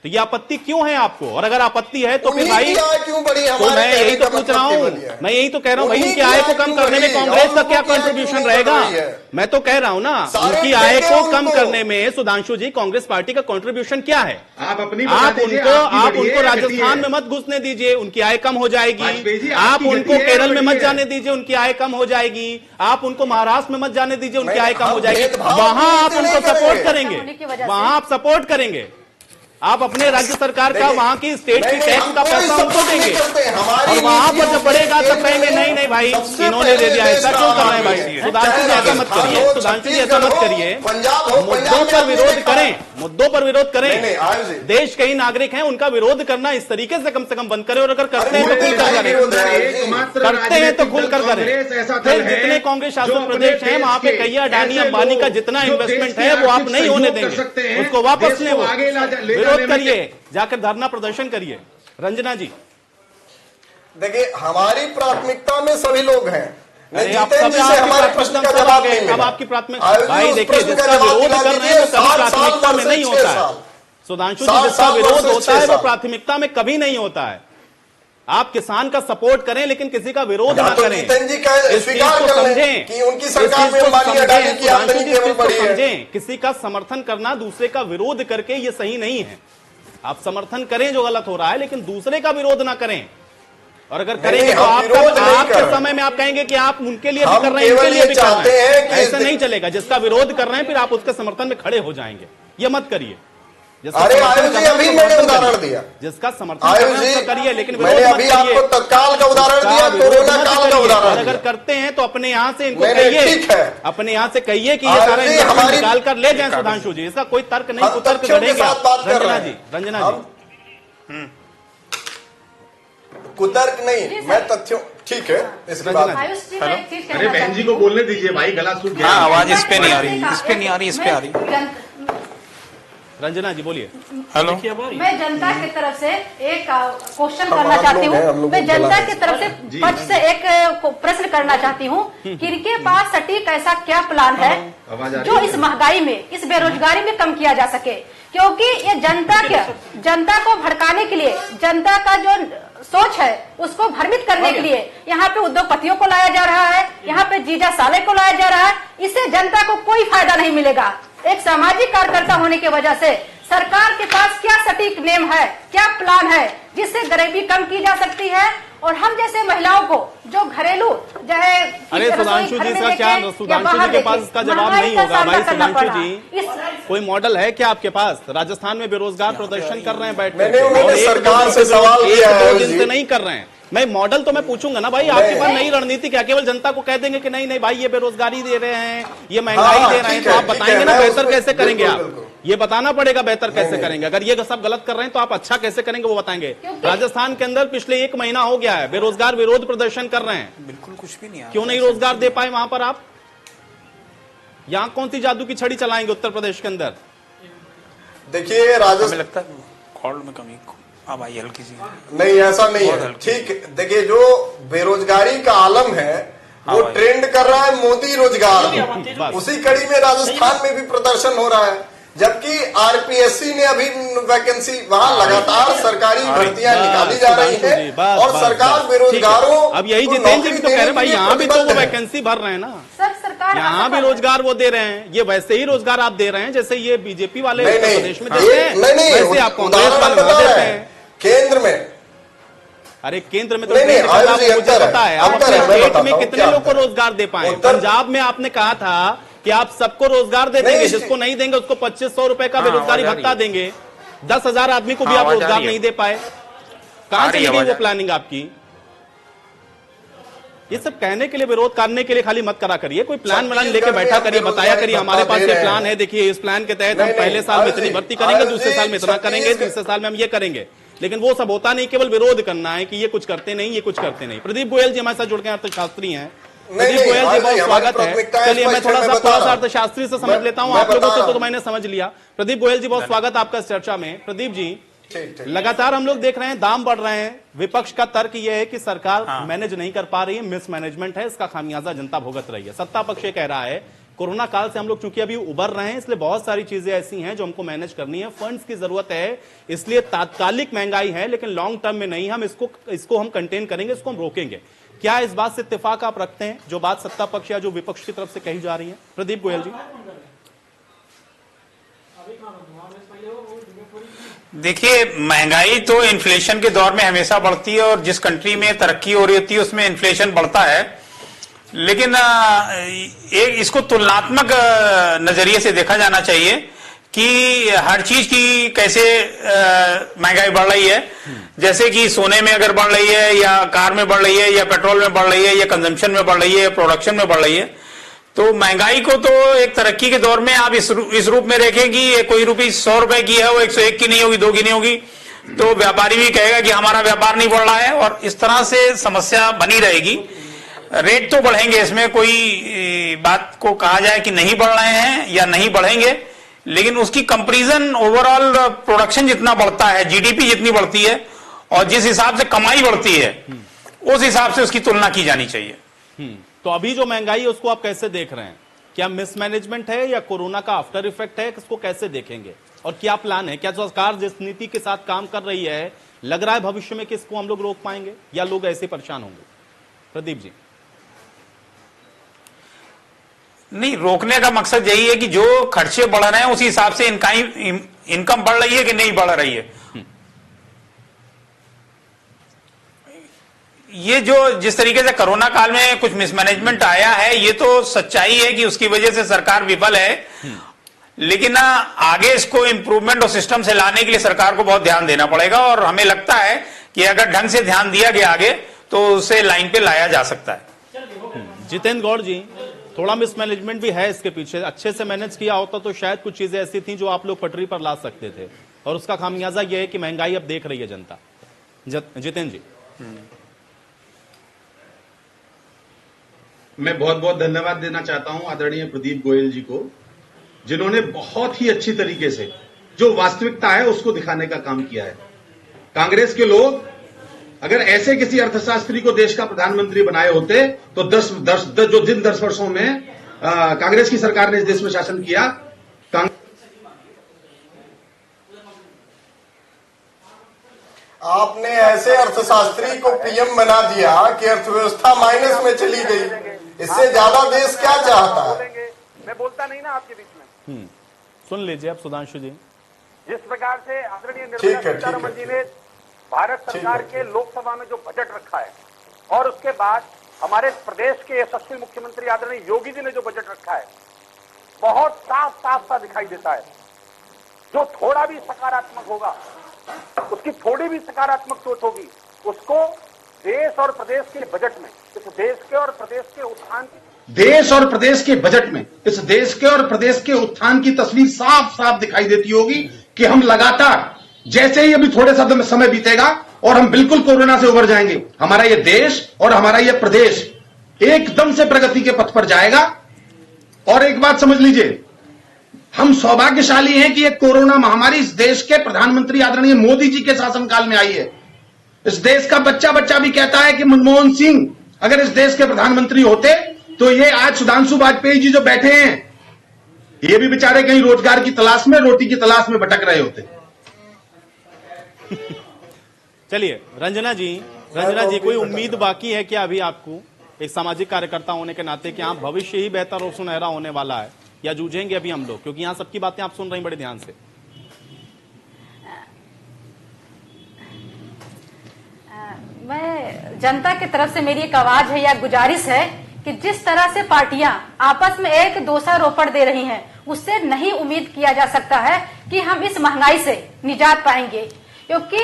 तो ये आपत्ति क्यों है आपको? और अगर आपत्ति है तो फिर भाई क्यों बढ़ी? तो मैं यही तो पूछ रहा हूं, मैं यही तो कह रहा हूं भाई उनकी आय को कम करने में कांग्रेस का क्या कंट्रीब्यूशन रहेगा? मैं तो कह रहा हूं ना उनकी आय को कम करने में सुधांशु जी कांग्रेस पार्टी का कंट्रीब्यूशन क्या है? आप उनको राजस्थान में मत घुसने दीजिए, उनकी आय कम हो जाएगी। आप उनको केरल में मत जाने दीजिए, उनकी आय कम हो जाएगी। आप उनको महाराष्ट्र में मत जाने दीजिए, उनकी आय कम हो जाएगी। वहां आप उनको सपोर्ट करेंगे, वहां आप सपोर्ट करेंगे। आप अपने राज्य सरकार का वहां की स्टेट की टैक्स का पैसा उनको देंगे और वहां पर जब बढ़ेगा तब कहेंगे नहीं भाई इन्होंने दे दिया। ऐसा क्यों कर रहे हैं भाई? सुधांशु जी ऐसा मत करिए, सुधांशु जी ऐसा मत करिए। मुद्दों पर विरोध करें, मुद्दों पर विरोध करें। देश के ही नागरिक हैं, उनका विरोध करना इस तरीके से कम बंद करें। और अगर करते हैं तो खुलकर करें, करते हैं तो खुलकर करें। फिर जितने कांग्रेस शासित प्रदेश हैं वहां पे कहिए अडानी अंबानी का जितना इन्वेस्टमेंट है वो आप नहीं होने देंगे, उसको वापस लें। वो विरोध करिए, जाकर धरना प्रदर्शन करिए। रंजना जी देखिए हमारी प्राथमिकता में सभी लोग हैं। अब आपकी प्राथमिकता भाई देखिए जिसका विरोध कर रहे हैं वो कभी प्राथमिकता में नहीं होता है। सुधांशु जी जिसका विरोध होता है वो प्राथमिकता में कभी नहीं होता है। आप किसान का सपोर्ट करें लेकिन किसी का विरोध ना करें। इस चीज को समझें कि उनकी सरकार में समझें, किसी का समर्थन करना दूसरे का विरोध करके ये सही नहीं है। आप समर्थन करें जो गलत हो रहा है लेकिन दूसरे का विरोध ना करें। और अगर करेंगे तो आपके समय में आप कहेंगे कि आप उनके लिए भी कर रहे हैं, इनके लिए भी कर रहे हैं। ऐसा नहीं चलेगा। जिसका विरोध कर रहे हैं फिर आप उसके समर्थन में खड़े हो जाएंगे, ये मत करिए। अरे आयुष जी अभी मैंने उदाहरण दिया, जिसका समर्थन करिए लेकिन मैंने अभी आपको तत्काल का उदाहरण दिया, कोरोना काल का उदाहरण। अगर करते हैं तो अपने यहाँ से इनको कहिए, अपने यहाँ से कहिए कि ये सारा निकाल कर ले जाए सुधांशु जी। इसका कोई तर्क नहीं, कुतर्क गढ़ेगा। रंजना जी कुतर्क नहीं, मैं तथ्यों ठीक है इसके बाद। अरे बहन जी को बोलने दीजिए भाई, गला सूख गया। आवाज इस पे नहीं आ रही, इस पे नहीं आ रही, इस पे आ रही। रंजना जी बोलिए। हेलो, मैं जनता की तरफ से एक क्वेश्चन करना चाहती हूँ। मैं जनता की तरफ से पक्ष से एक प्रश्न करना चाहती हूँ कि इनके पास सटीक ऐसा क्या प्लान है जो इस महंगाई में, इस बेरोजगारी में कम किया जा सके? क्योंकि ये जनता को भड़काने के लिए, जनता का जो सोच है उसको भ्रमित करने के लिए यहाँ पे उद्योगपतियों को लाया जा रहा है, यहाँ पे जीजा साले को लाया जा रहा है। इससे जनता को कोई फायदा नहीं मिलेगा। एक सामाजिक कार्यकर्ता होने की वजह से सरकार के पास क्या सटीक नेम है, क्या प्लान है जिससे गरीबी कम की जा सकती है और हम जैसे महिलाओं को जो घरेलू चाहे अरे सुधांशु जी का क्या, सुधांशु जी के पास इसका जवाब नहीं होगा भाई। सुधांशु जी कोई मॉडल है क्या आपके पास? राजस्थान में बेरोजगार प्रदर्शन कर रहे हैं बैठ कर, सरकार से सवाल किया है, 2 दिन से नहीं कर रहे हैं। मैं मॉडल तो मैं पूछूंगा ना भाई, आपके पास नई रणनीति क्या? केवल जनता को कह देंगे कि नहीं भाई ये बेरोजगारी दे रहे हैं, ये महंगाई दे रहे हैं, तो आप बताएंगे ना बेहतर कैसे करेंगे? आप ये बताना पड़ेगा बेहतर कैसे करेंगे। अगर ये सब गलत कर रहे हैं तो आप अच्छा कैसे करेंगे वो बताएंगे। राजस्थान के अंदर पिछले 1 महीना हो गया है बेरोजगार विरोध प्रदर्शन कर रहे हैं, बिल्कुल कुछ भी नहीं। क्यों नहीं रोजगार दे पाए वहां पर आप? यहाँ कौन सी जादू की छड़ी चलाएंगे उत्तर प्रदेश के अंदर? देखिए राजस्थान लगता है कॉल में कमी अब आई हल्की सी। नहीं ऐसा नहीं है, ठीक। देखिए जो बेरोजगारी का आलम है वो ट्रेंड कर रहा है मोदी रोजगार, उसी कड़ी में राजस्थान में भी प्रदर्शन हो रहा है। जबकि आरपीएससी ने अभी वैकेंसी वहां लगातार सरकारी भर्तियां निकाली जा रही हैं और सरकार बेरोजगारों। अब यही जितेंद्र जी भी तो कह रहे हैं भाई, यहाँ भी तो वो वैकेंसी भर रहे हैं ना सर, सरकार यहाँ भी रोजगार वो दे रहे हैं। ये वैसे ही रोजगार आप दे रहे हैं जैसे ये बीजेपी वाले नहीं, उत्तर नहीं, प्रदेश में देते हैं, वैसे आप कांग्रेस वाले बता देते रहे हैं हैं केंद्र में। अरे केंद्र में तो नहीं, मुझे पता है आप अपने स्टेट में कितने लोगों को रोजगार दे पाए। पंजाब में आपने कहा था कि आप सबको रोजगार दे देंगे, जिसको नहीं देंगे उसको 2500 रुपए का बेरोजगारी भत्ता देंगे। 10,000 आदमी को भी आप रोजगार नहीं दे पाए। कहां चली गई वो प्लानिंग आपकी? ये सब कहने के लिए, विरोध करने के लिए खाली मत करा करिए। कोई प्लान व्लान लेके बैठा करिए, बताया करिए हमारे पास ये प्लान है, देखिए इस प्लान के तहत हम पहले साल में इतनी भर्ती करेंगे, दूसरे साल में इतना करेंगे, तीसरे साल में हम ये करेंगे। लेकिन वो सब होता नहीं, केवल विरोध करना है कि ये कुछ करते नहीं, ये कुछ करते नहीं। प्रदीप गोयल जी हमारे साथ जुड़ के अर्थशास्त्री हैं। प्रदीप गोयल जी, बहुत स्वागत है। चलिए मैं थोड़ा सा अर्थशास्त्री से समझ लेता हूं, आप लोगों से तो मैंने समझ लिया। प्रदीप गोयल जी, बहुत स्वागत आपका इस चर्चा में। प्रदीप जी, लगातार हम लोग देख रहे हैं दाम बढ़ रहे हैं, विपक्ष का तर्क यह है कि सरकार मैनेज नहीं कर पा रही है, मिसमैनेजमेंट है, इसका खामियाजा जनता भुगत रही है। सत्ता पक्ष ये कह रहा है कोरोना काल से हम लोग चूंकि अभी उबर रहे हैं, इसलिए बहुत सारी चीजें ऐसी हैं जो हमको मैनेज करनी है, फंड्स की जरूरत है, इसलिए तात्कालिक महंगाई है लेकिन लॉन्ग टर्म में नहीं, हम इसको हम कंटेन करेंगे, इसको हम रोकेंगे। क्या इस बात से इत्तेफाक आप रखते हैं जो बात सत्ता पक्ष या जो विपक्ष की तरफ से कही जा रही है? प्रदीप गोयल जी, देखिए, महंगाई तो इन्फ्लेशन के दौर में हमेशा बढ़ती है और जिस कंट्री में तरक्की हो रही होती है उसमें इन्फ्लेशन बढ़ता है। लेकिन एक इसको तुलनात्मक नजरिए से देखा जाना चाहिए कि हर चीज की कैसे महंगाई बढ़ रही है। जैसे कि सोने में अगर बढ़ रही है या कार में बढ़ रही है या पेट्रोल में बढ़ रही है या कंजम्पशन में बढ़ रही है या प्रोडक्शन में बढ़ रही है, तो महंगाई को तो एक तरक्की के दौर में आप इस रूप में देखें कि कोई रुपये 100 रुपए की है वो 101 की नहीं होगी, 2 की नहीं होगी, तो व्यापारी भी कहेगा कि हमारा व्यापार नहीं बढ़ रहा है और इस तरह से समस्या बनी रहेगी। रेट तो बढ़ेंगे, इसमें कोई बात को कहा जाए कि नहीं बढ़ रहे हैं या नहीं बढ़ेंगे, लेकिन उसकी कंपैरिजन ओवरऑल प्रोडक्शन जितना बढ़ता है, जीडीपी जितनी बढ़ती है और जिस हिसाब से कमाई बढ़ती है उस हिसाब से उसकी तुलना की जानी चाहिए। तो अभी जो महंगाई है उसको आप कैसे देख रहे हैं? क्या मिसमैनेजमेंट है या कोरोना का आफ्टर इफेक्ट है? इसको कैसे देखेंगे और क्या प्लान है? क्या सरकार जिस नीति के साथ काम कर रही है, लग रहा है भविष्य में कि इसको हम लोग रोक पाएंगे या लोग ऐसे परेशान होंगे? प्रदीप जी, नहीं, रोकने का मकसद यही है कि जो खर्चे बढ़ रहे हैं उसी हिसाब से इनकम बढ़ रही है कि नहीं बढ़ रही है। ये जो जिस तरीके से कोरोना काल में कुछ मिसमैनेजमेंट आया है, ये तो सच्चाई है कि उसकी वजह से सरकार विफल है, लेकिन आगे इसको इंप्रूवमेंट और सिस्टम से लाने के लिए सरकार को बहुत ध्यान देना पड़ेगा और हमें लगता है कि अगर ढंग से ध्यान दिया गया आगे तो उसे लाइन पे लाया जा सकता है। जितेंद्र गौड़ जी, थोड़ा मिसमैनेजमेंट भी है इसके पीछे, अच्छे से मैनेज किया होता तो शायद कुछ चीजें ऐसी थी जो आप लोग पटरी पर ला सकते थे और उसका खामियाजा यह है कि महंगाई अब देख रही है जनता। जितेंद्र जी, मैं बहुत बहुत धन्यवाद देना चाहता हूं आदरणीय प्रदीप गोयल जी को, जिन्होंने बहुत ही अच्छी तरीके से जो वास्तविकता है उसको दिखाने का काम किया है। कांग्रेस के लोग अगर ऐसे किसी अर्थशास्त्री को देश का प्रधानमंत्री बनाए होते तो 10 वर्षों में कांग्रेस की सरकार ने इस देश में शासन किया, आपने ऐसे अर्थशास्त्री को पीएम बना दिया कि अर्थव्यवस्था माइनस में चली गई। इससे ज्यादा देश क्या चाहता है? मैं बोलता नहीं ना आपके बीच में। सुन लीजिए आप सुधांशु जी। जिस प्रकार से आदरणीय निर्मला सीतारमण जी ने भारत सरकार के लोकसभा में जो बजट रखा है और उसके बाद हमारे प्रदेश के यशस्वी मुख्यमंत्री आदरणीय योगी जी ने जो बजट रखा है, बहुत साफ साफ सा दिखाई देता है। जो थोड़ा भी सकारात्मक होगा, उसकी थोड़ी भी सकारात्मक सोच होगी, उसको देश और प्रदेश के बजट में, इस देश के और प्रदेश के उत्थान की, देश और प्रदेश के बजट में इस देश के और प्रदेश के उत्थान की तस्वीर साफ साफ दिखाई देती होगी कि हम लगातार, जैसे ही अभी थोड़े सा समय बीतेगा और हम बिल्कुल कोरोना से उबर जाएंगे, हमारा यह देश और हमारा यह प्रदेश एकदम से प्रगति के पथ पर जाएगा। और एक बात समझ लीजिए, हम सौभाग्यशाली हैं कि ये कोरोना महामारी इस देश के प्रधानमंत्री आदरणीय मोदी जी के शासनकाल में आई है। इस देश का बच्चा बच्चा भी कहता है कि मनमोहन सिंह अगर इस देश के प्रधानमंत्री होते तो ये आज सुधांशु वाजपेयी जी जो बैठे हैं, ये भी बेचारे कहीं रोजगार की तलाश में, रोटी की तलाश में भटक रहे होते। चलिए रंजना जी, कोई उम्मीद बाकी है क्या अभी आपको एक सामाजिक कार्यकर्ता होने के नाते कि हाँ भविष्य ही बेहतर और सुनहरा होने वाला है, या जूझेंगे अभी हम लोग? क्योंकि यहाँ सबकी बातें आप सुन रही बड़े ध्यान से। मैं जनता की तरफ से मेरी एक आवाज है या गुजारिश है कि जिस तरह से पार्टियां आपस में एक दोषारोपण दे रही हैं, उससे नहीं उम्मीद किया जा सकता है कि हम इस महंगाई से निजात पाएंगे। क्योंकि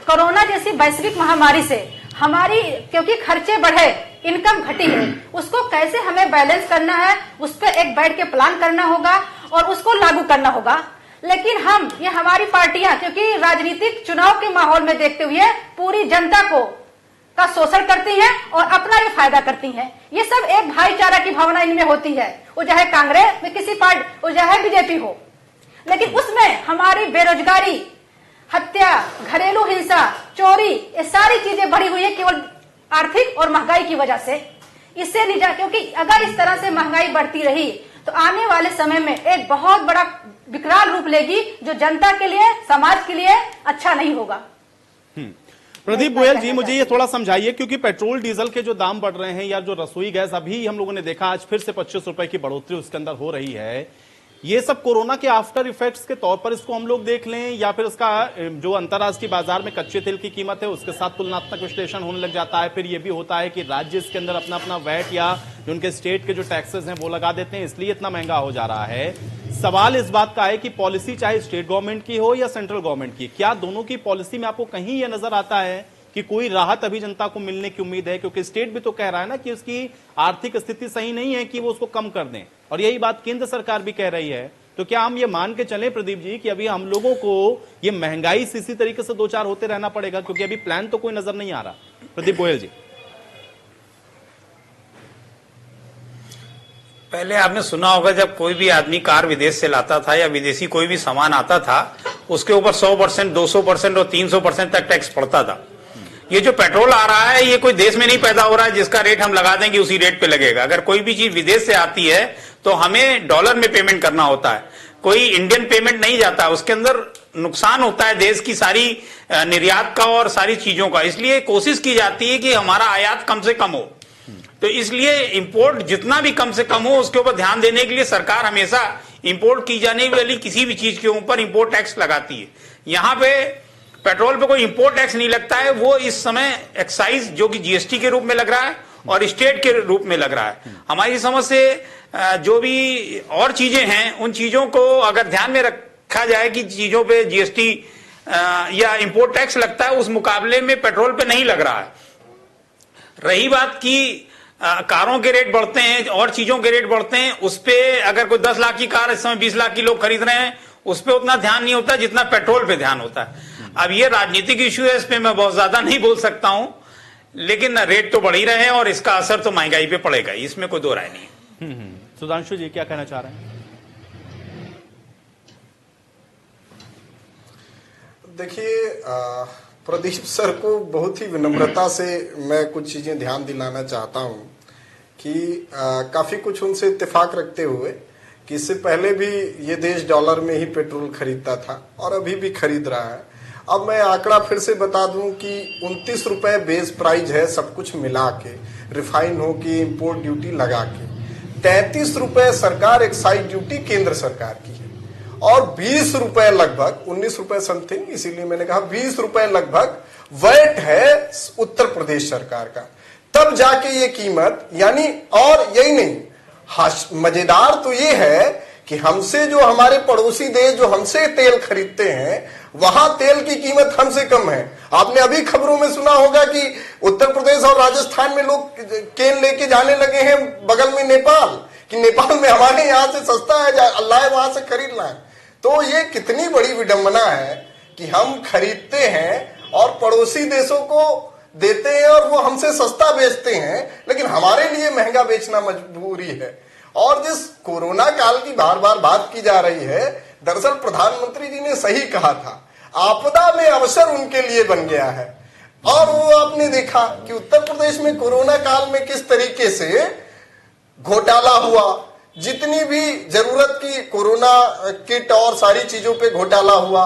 कोरोना जैसी वैश्विक महामारी से हमारी क्योंकि खर्चे बढ़े, इनकम घटी है, उसको कैसे हमें बैलेंस करना है, उस पर एक बैठ के प्लान करना होगा और उसको लागू करना होगा। लेकिन ये हमारी पार्टियां क्योंकि राजनीतिक चुनाव के माहौल में देखते हुए पूरी जनता का शोषण करती हैं और अपना भी फायदा करती हैं। ये सब एक भाईचारा की भावना इनमें होती है, वो चाहे कांग्रेस में किसी पार्टी, वो चाहे बीजेपी हो। लेकिन उसमें हमारी बेरोजगारी, हत्या, घरेलू हिंसा, चोरी, ये सारी चीजें बढ़ी हुई है केवल आर्थिक और महंगाई की वजह से। इससे निजात, क्योंकि अगर इस तरह से महंगाई बढ़ती रही तो आने वाले समय में एक बहुत बड़ा विकराल रूप लेगी, जो जनता के लिए, समाज के लिए अच्छा नहीं होगा। प्रदीप गोयल जी, मुझे ये थोड़ा समझाइए, क्योंकि पेट्रोल डीजल के जो दाम बढ़ रहे हैं या जो रसोई गैस अभी हम लोगों ने देखा आज फिर से 25 रुपए की बढ़ोतरी उसके अंदर हो रही है, ये सब कोरोना के आफ्टर इफेक्ट्स के तौर पर इसको हम लोग देख लें, या फिर इसका जो अंतर्राष्ट्रीय बाजार में कच्चे तेल की कीमत है उसके साथ तुलनात्मक विश्लेषण होने लग जाता है। फिर ये भी होता है कि राज्य इसके अंदर अपना अपना वैट या जो उनके स्टेट के जो टैक्सेस हैं वो लगा देते हैं, इसलिए इतना महंगा हो जा रहा है। सवाल इस बात का है कि पॉलिसी चाहे स्टेट गवर्नमेंट की हो या सेंट्रल गवर्नमेंट की, क्या दोनों की पॉलिसी में आपको कहीं यह नजर आता है कि कोई राहत अभी जनता को मिलने की उम्मीद है? क्योंकि स्टेट भी तो कह रहा है ना कि उसकी आर्थिक स्थिति सही नहीं है कि वो उसको कम कर दें, और यही बात केंद्र सरकार भी कह रही है। तो क्या हम ये मान के चलें प्रदीप जी कि अभी हम लोगों को ये महंगाई से इसी तरीके से दो चार होते रहना पड़ेगा, क्योंकि अभी प्लान तो कोई नजर नहीं आ रहा? प्रदीप गोयल जी, पहले आपने सुना होगा जब कोई भी आदमी कार विदेश से लाता था या विदेशी कोई भी सामान आता था, उसके ऊपर 100%, 200% और 300% तक टैक्स पड़ता था। ये जो पेट्रोल आ रहा है ये कोई देश में नहीं पैदा हो रहा है जिसका रेट हम लगा देंगे उसी रेट पे लगेगा। अगर कोई भी चीज विदेश से आती है तो हमें डॉलर में पेमेंट करना होता है, कोई इंडियन पेमेंट नहीं जाता। उसके अंदर नुकसान होता है देश की सारी निर्यात का और सारी चीजों का। इसलिए कोशिश की जाती है कि हमारा आयात कम से कम हो, तो इसलिए इंपोर्ट जितना भी कम से कम हो उसके ऊपर ध्यान देने के लिए सरकार हमेशा इंपोर्ट की जाने वाली किसी भी चीज के ऊपर इंपोर्ट टैक्स लगाती है। यहां पे पेट्रोल पे कोई इंपोर्ट टैक्स नहीं लगता है, वो इस समय एक्साइज जो कि जीएसटी के रूप में लग रहा है और स्टेट के रूप में लग रहा है। हमारी समझ से जो भी और चीजें हैं उन चीजों को अगर ध्यान में रखा जाए कि चीजों पे जीएसटी या इंपोर्ट टैक्स लगता है, उस मुकाबले में पेट्रोल पे नहीं लग रहा है। रही बात की कारों के रेट बढ़ते हैं और चीजों के रेट बढ़ते हैं, उस पे अगर कोई 10 लाख की कार इस समय 20 लाख की लोग खरीद रहे हैं, उस पे उतना ध्यान नहीं होता जितना पेट्रोल पे ध्यान होता है। अब ये राजनीतिक इश्यू है, इस पे मैं बहुत ज्यादा नहीं बोल सकता हूं, लेकिन रेट तो बढ़ ही रहे हैं और इसका असर तो महंगाई पे पड़ेगा, इसमें कोई दो राय नहीं है। सुधांशु जी क्या कहना चाह रहे हैं? देखिए प्रदीप सर को बहुत ही विनम्रता से मैं कुछ चीजें ध्यान दिलाना चाहता हूं कि काफी कुछ उनसे इत्तेफाक रखते हुए कि इससे पहले भी ये देश डॉलर में ही पेट्रोल खरीदता था और अभी भी खरीद रहा है। अब मैं आंकड़ा फिर से बता दूं कि 29 रुपए बेस प्राइस है सब कुछ मिला के, रिफाइन हो कि इंपोर्ट ड्यूटी लगा के। 33 रुपए सरकार एक्साइज ड्यूटी केंद्र सरकार की है और 20 रुपए लगभग, 19 रुपए समथिंग, इसीलिए मैंने कहा 20 रुपए लगभग वैट है उत्तर प्रदेश सरकार का। तब जाके ये कीमत, यानी और यही नहीं, मजेदार तो ये है कि हमसे जो हमारे पड़ोसी देश जो हमसे तेल खरीदते हैं वहां तेल की कीमत हमसे कम है। आपने अभी खबरों में सुना होगा कि उत्तर प्रदेश और राजस्थान में लोग केन लेके जाने लगे हैं बगल में नेपाल, कि नेपाल में हमारे यहां से सस्ता है, अल्लाह वहां से खरीद लाए। तो ये कितनी बड़ी विडंबना है कि हम खरीदते हैं और पड़ोसी देशों को देते हैं और वो हमसे सस्ता बेचते हैं, लेकिन हमारे लिए महंगा बेचना मजबूरी है। और जिस कोरोना काल की बार बार बात की जा रही है, दरअसल प्रधानमंत्री जी ने सही कहा था, आपदा में अवसर उनके लिए बन गया है। और वो आपने देखा कि उत्तर प्रदेश में कोरोना काल में किस तरीके से घोटाला हुआ, जितनी भी जरूरत की कोरोना किट और सारी चीजों पे घोटाला हुआ,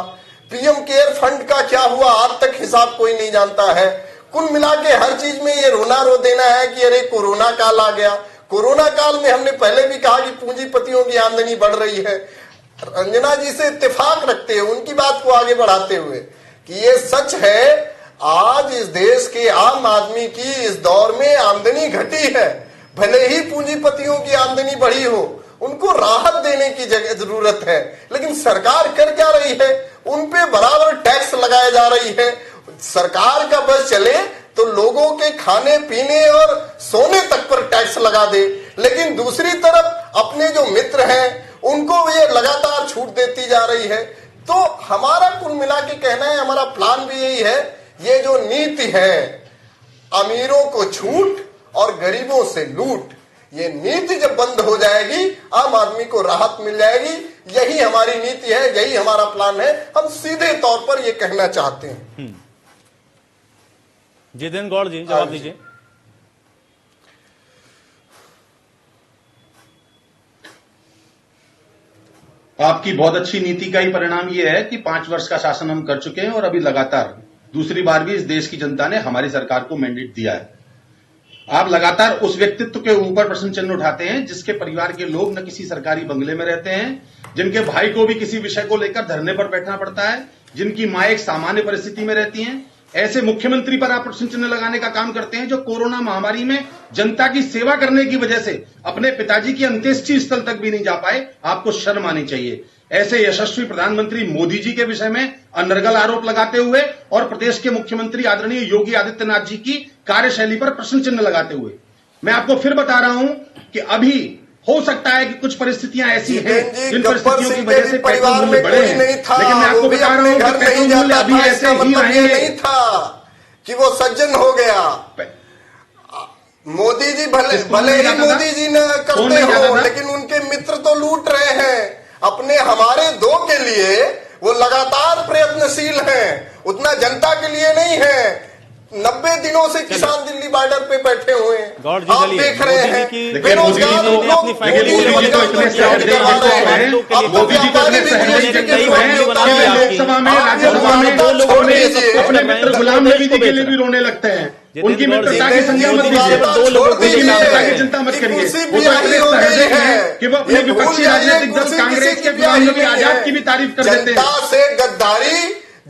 पीएम केयर फंड का क्या हुआ आज तक हिसाब कोई नहीं जानता है। कुल मिला के हर चीज में ये रोना रो देना है कि अरे कोरोना काल आ गया। कोरोना काल में हमने पहले भी कहा कि पूंजीपतियों की आमदनी बढ़ रही है। रंजना जी से इत्तेफाक रखते हैं उनकी बात को आगे बढ़ाते हुए कि ये सच है, आज इस देश के आम आदमी की इस दौर में आमदनी घटी है। भले ही पूंजीपतियों की आमदनी बढ़ी हो, उनको राहत देने की जरूरत है, लेकिन सरकार कर क्या रही है? उन पे बराबर टैक्स लगाए जा रही है। सरकार का बस चले तो लोगों के खाने पीने और सोने तक पर टैक्स लगा दे, लेकिन दूसरी तरफ अपने जो मित्र हैं उनको ये लगातार छूट देती जा रही है। तो हमारा कुल मिला के कहना है, हमारा प्लान भी यही है, ये जो नीति है अमीरों को छूट और गरीबों से लूट, ये नीति जब बंद हो जाएगी आम आदमी को राहत मिल जाएगी। यही हमारी नीति है, यही हमारा प्लान है। हम सीधे तौर पर ये कहना चाहते हैं। जितेंद्र गौड़ जी जवाब दीजिए। आपकी बहुत अच्छी नीति का ही परिणाम यह है कि 5 वर्ष का शासन हम कर चुके हैं और अभी लगातार दूसरी बार भी इस देश की जनता ने हमारी सरकार को मैंडेट दिया है। आप लगातार उस व्यक्तित्व के ऊपर प्रश्न चिन्ह उठाते हैं जिसके परिवार के लोग न किसी सरकारी बंगले में रहते हैं, जिनके भाई को भी किसी विषय को लेकर धरने पर बैठना पड़ता है, जिनकी मां एक सामान्य परिस्थिति में रहती हैं। ऐसे मुख्यमंत्री पर आप प्रश्न चिन्ह लगाने का काम करते हैं जो कोरोना महामारी में जनता की सेवा करने की वजह से अपने पिताजी की अंत्येष्टि स्थल तक भी नहीं जा पाए। आपको शर्म आनी चाहिए। ऐसे यशस्वी प्रधानमंत्री मोदी जी के विषय में अनर्गल आरोप लगाते हुए और प्रदेश के मुख्यमंत्री आदरणीय योगी आदित्यनाथ जी की कार्यशैली पर प्रश्न चिन्ह लगाते हुए मैं आपको फिर बता रहा हूं कि अभी हो सकता है कि कुछ परिस्थितियां ऐसी हैं जिन परिस्थितियों की वजह से पेट्रोल मूल्य बढ़े हैं, लेकिन मैं आपको बता रहा हूं कि पेट्रोल मूल्य अभी ऐसे ही रहेंगे। नहीं था कि वो सज्जन हो गया। मोदी जी भले ही मोदी जी न करते हो, लेकिन उनके मित्र तो लूट रहे हैं। अपने हमारे दो के लिए वो लगातार प्रयत्नशील हैं, उतना जनता के लिए नहीं है। 90 दिनों से किसान दिल्ली बॉर्डर पे बैठे हुए हैं, आप देख रहे हैं। बेरोजगार लोग लोकसभा में राज्यसभा में अपने मित्र गुलाम नबी जी के लिए भी रोने लगते हैं। उनकी मित्रता की संज्ञा मत लीजिए, उनकी मित्रता की चिंता मत करिए। वो तो इतने सहज हैं कि वो अपने विपक्षी राजनीतिक दल कांग्रेस के गुलाम नबी आजाद की भी तारीफ कर देते हैं। जनता से गद्दारी,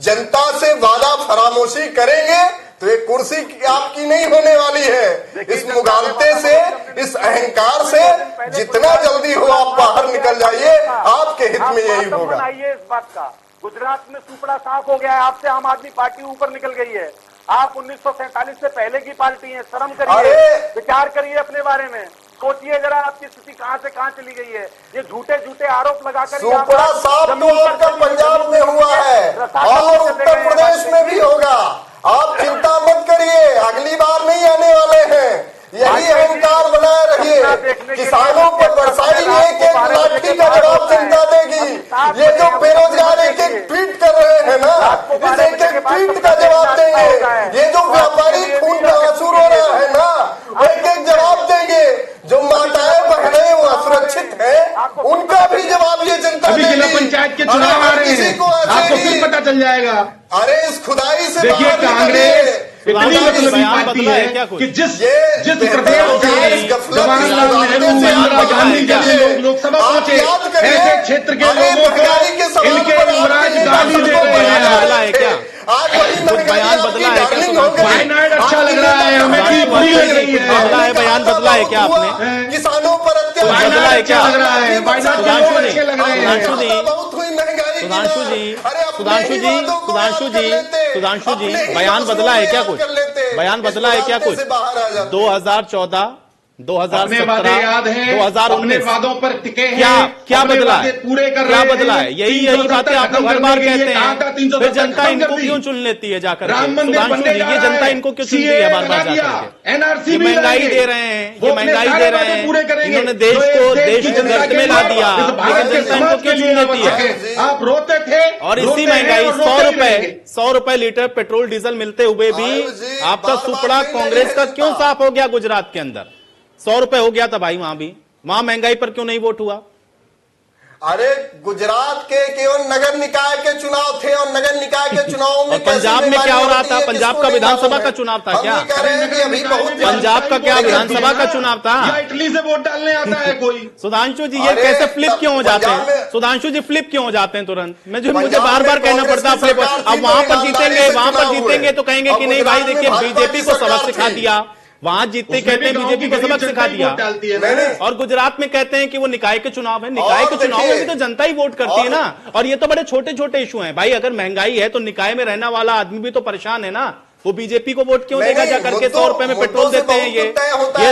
जनता से वादा फरामोशी करेंगे तो ये कुर्सी आपकी नहीं होने वाली है। इस मुगालते से, इस अहंकार से जितना जल्दी हो आप बाहर निकल जाइए, आपके हित में यही होगा। बनाइए इस बात का। गुजरात में सुपड़ा साफ हो गया है, आपसे आम आदमी पार्टी ऊपर निकल गई है। आप 1947 से पहले की पार्टी है, शर्म करिए, विचार करिए अपने बारे में, सोचिए जरा आपकी स्थिति कहां से कहां चली गई है। ये झूठे झूठे आरोप लगाकर सुपड़ा साफ तो आपका पंजाब में हुआ है और उत्तर प्रदेश में भी होगा। आप चिंता मत करिए, अगली बार नहीं आने वाले हैं। यही अहंकार बनाए रहिए। किसानों पर बरसाई एक एक लाठी का जवाब जनता देगी। ये जो बेरोजगार एक एक ट्वीट कर रहे हैं ना, इस एक एक ट्वीट का जवाब देंगे। ये जो व्यापारी खून का आंसू रो रहा है ना, वो एक एक जवाब देंगे। जो माताएं बहनें वो असुरक्षित है, उनका भी जवाब ये जनता अभी जिला पंचायत के चुनाव आ रहे हैं, आपको फिर पता चल जाएगा। अरे इस खुदाई से देखिए, कांग्रेस इतनी मतलबी पार्टी है कि जिस प्रदेश से जवाहरलाल नेहरू इंदिरा गांधी जैसे लोग लोकसभा पहुंचे, ऐसे क्षेत्र के लोगों को इनके युवराज गांधी दे रहे हैं। आज वही बयान बदला है क्या? वायनाड अच्छा लग रहा है, हमें भी बुरी लग रही है। बदला है, बयान बदला है क्या आपने? किसानों पर अत्याचार बदला है क्या? लग रहा है, वायनाड अच्छे लग रहे हैं। बहुत हुई महंगाई। सुधांशु जी बयान बदला है क्या? कुछ बयान बदला है क्या? कुछ 2014 2017 याद है, 2019 वादों पर टिके हैं, क्या बदला है? पूरे कर क्या बदला है? यही बातें आप लोग हर बार कहते हैं। फिर जनता इनको क्यों चुन लेती है जाकर? सुधांशु जी, ये जनता इनको क्यों चुनती है बार बार जाकर? एनआरसी महंगाई दे रहे हैं, ये महंगाई दे रहे हैं। इन्होंने देश को गर्त में ला दिया, लेकिन जनता इनको क्यों चुन लेती है? आप रोते थे और इसी महंगाई 100 रुपए लीटर पेट्रोल डीजल मिलते हुए भी आपका सुपड़ा कांग्रेस का क्यों साफ हो गया? गुजरात के अंदर 100 रुपए हो गया था भाई, वहां भी वहां महंगाई पर क्यों नहीं वोट हुआ? अरे गुजरात के केवल नगर निकाय के चुनाव थे और नगर निकाय के चुनावों में और पंजाब में क्या हो रहा था? पंजाब का विधानसभा का चुनाव था क्या? पंजाब का क्या विधानसभा का चुनाव था? इटली से वोट डालने आता है कोई? सुधांशु जी ये कैसे फ्लिप क्यों हो जाते हैं? सुधांशु जी फ्लिप क्यों हो जाते हैं तुरंत? मुझे बार बार कहना पड़ता है फ्लिप। अब वहां पर जीतेंगे तो कहेंगे कि नहीं भाई देखिए बीजेपी को सबक सिखा दिया, वहां जीतते कहते हैं बीजेपी को सबक सिखा दिया, और गुजरात में कहते हैं कि वो निकाय के चुनाव है। निकाय के चुनाव में भी तो जनता ही वोट करती है ना। और ये तो बड़े छोटे छोटे इशू हैं भाई। अगर महंगाई है तो निकाय में रहने वाला आदमी भी तो परेशान है ना। वो बीजेपी को वोट क्यों देगा जाकर के? 100 रुपए में पेट्रोल देते हैं ये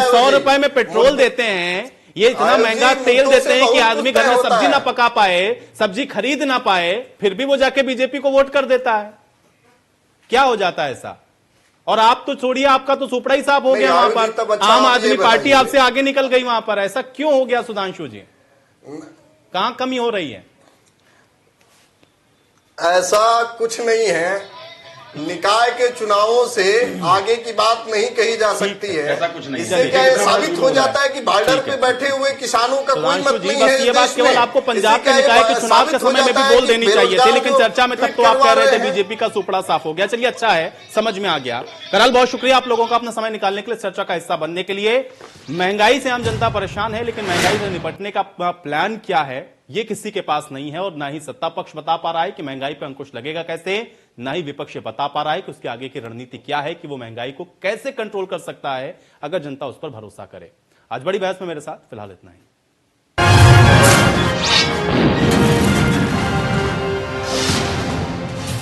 100 रुपए में पेट्रोल देते हैं, ये इतना महंगा तेल देते हैं कि आदमी घर में सब्जी ना पका पाए, सब्जी खरीद ना पाए, फिर भी वो जाके बीजेपी को वोट कर देता है। क्या हो जाता है ऐसा? और आप तो छोड़िए, आपका तो सुपड़ा ही साफ हो गया वहां पर। आम आदमी पार्टी आपसे आगे निकल गई वहां पर। ऐसा क्यों हो गया सुधांशु जी? कहां कमी हो रही है? ऐसा कुछ नहीं है। निकाय के चुनावों से आगे की बात नहीं कही जा सकती है। ऐसा कुछ नहीं। इससे क्या साबित हो जाता है कि बॉर्डर पे बैठे हुए किसानों का कोई मत नहीं है। ये बात केवल आपको पंजाब के निकाय के चुनाव के समय में भी बोल देनी चाहिए थी, लेकिन चर्चा में तब तो आप कह रहे थे बीजेपी का सुपड़ा साफ हो गया। चलिए अच्छा है, समझ में आ गया। करल बहुत शुक्रिया आप लोगों का अपना समय निकालने के लिए, चर्चा का हिस्सा बनने के लिए। महंगाई से आम जनता परेशान है, लेकिन महंगाई से निपटने का प्लान क्या है ये किसी के पास नहीं है। और ना ही सत्ता पक्ष बता पा रहा है कि महंगाई पर अंकुश लगेगा कैसे, ना ही विपक्ष बता पा रहा है कि उसके आगे की रणनीति क्या है, कि वो महंगाई को कैसे कंट्रोल कर सकता है अगर जनता उस पर भरोसा करे। आज बड़ी बहस में मेरे साथ फिलहाल इतना ही।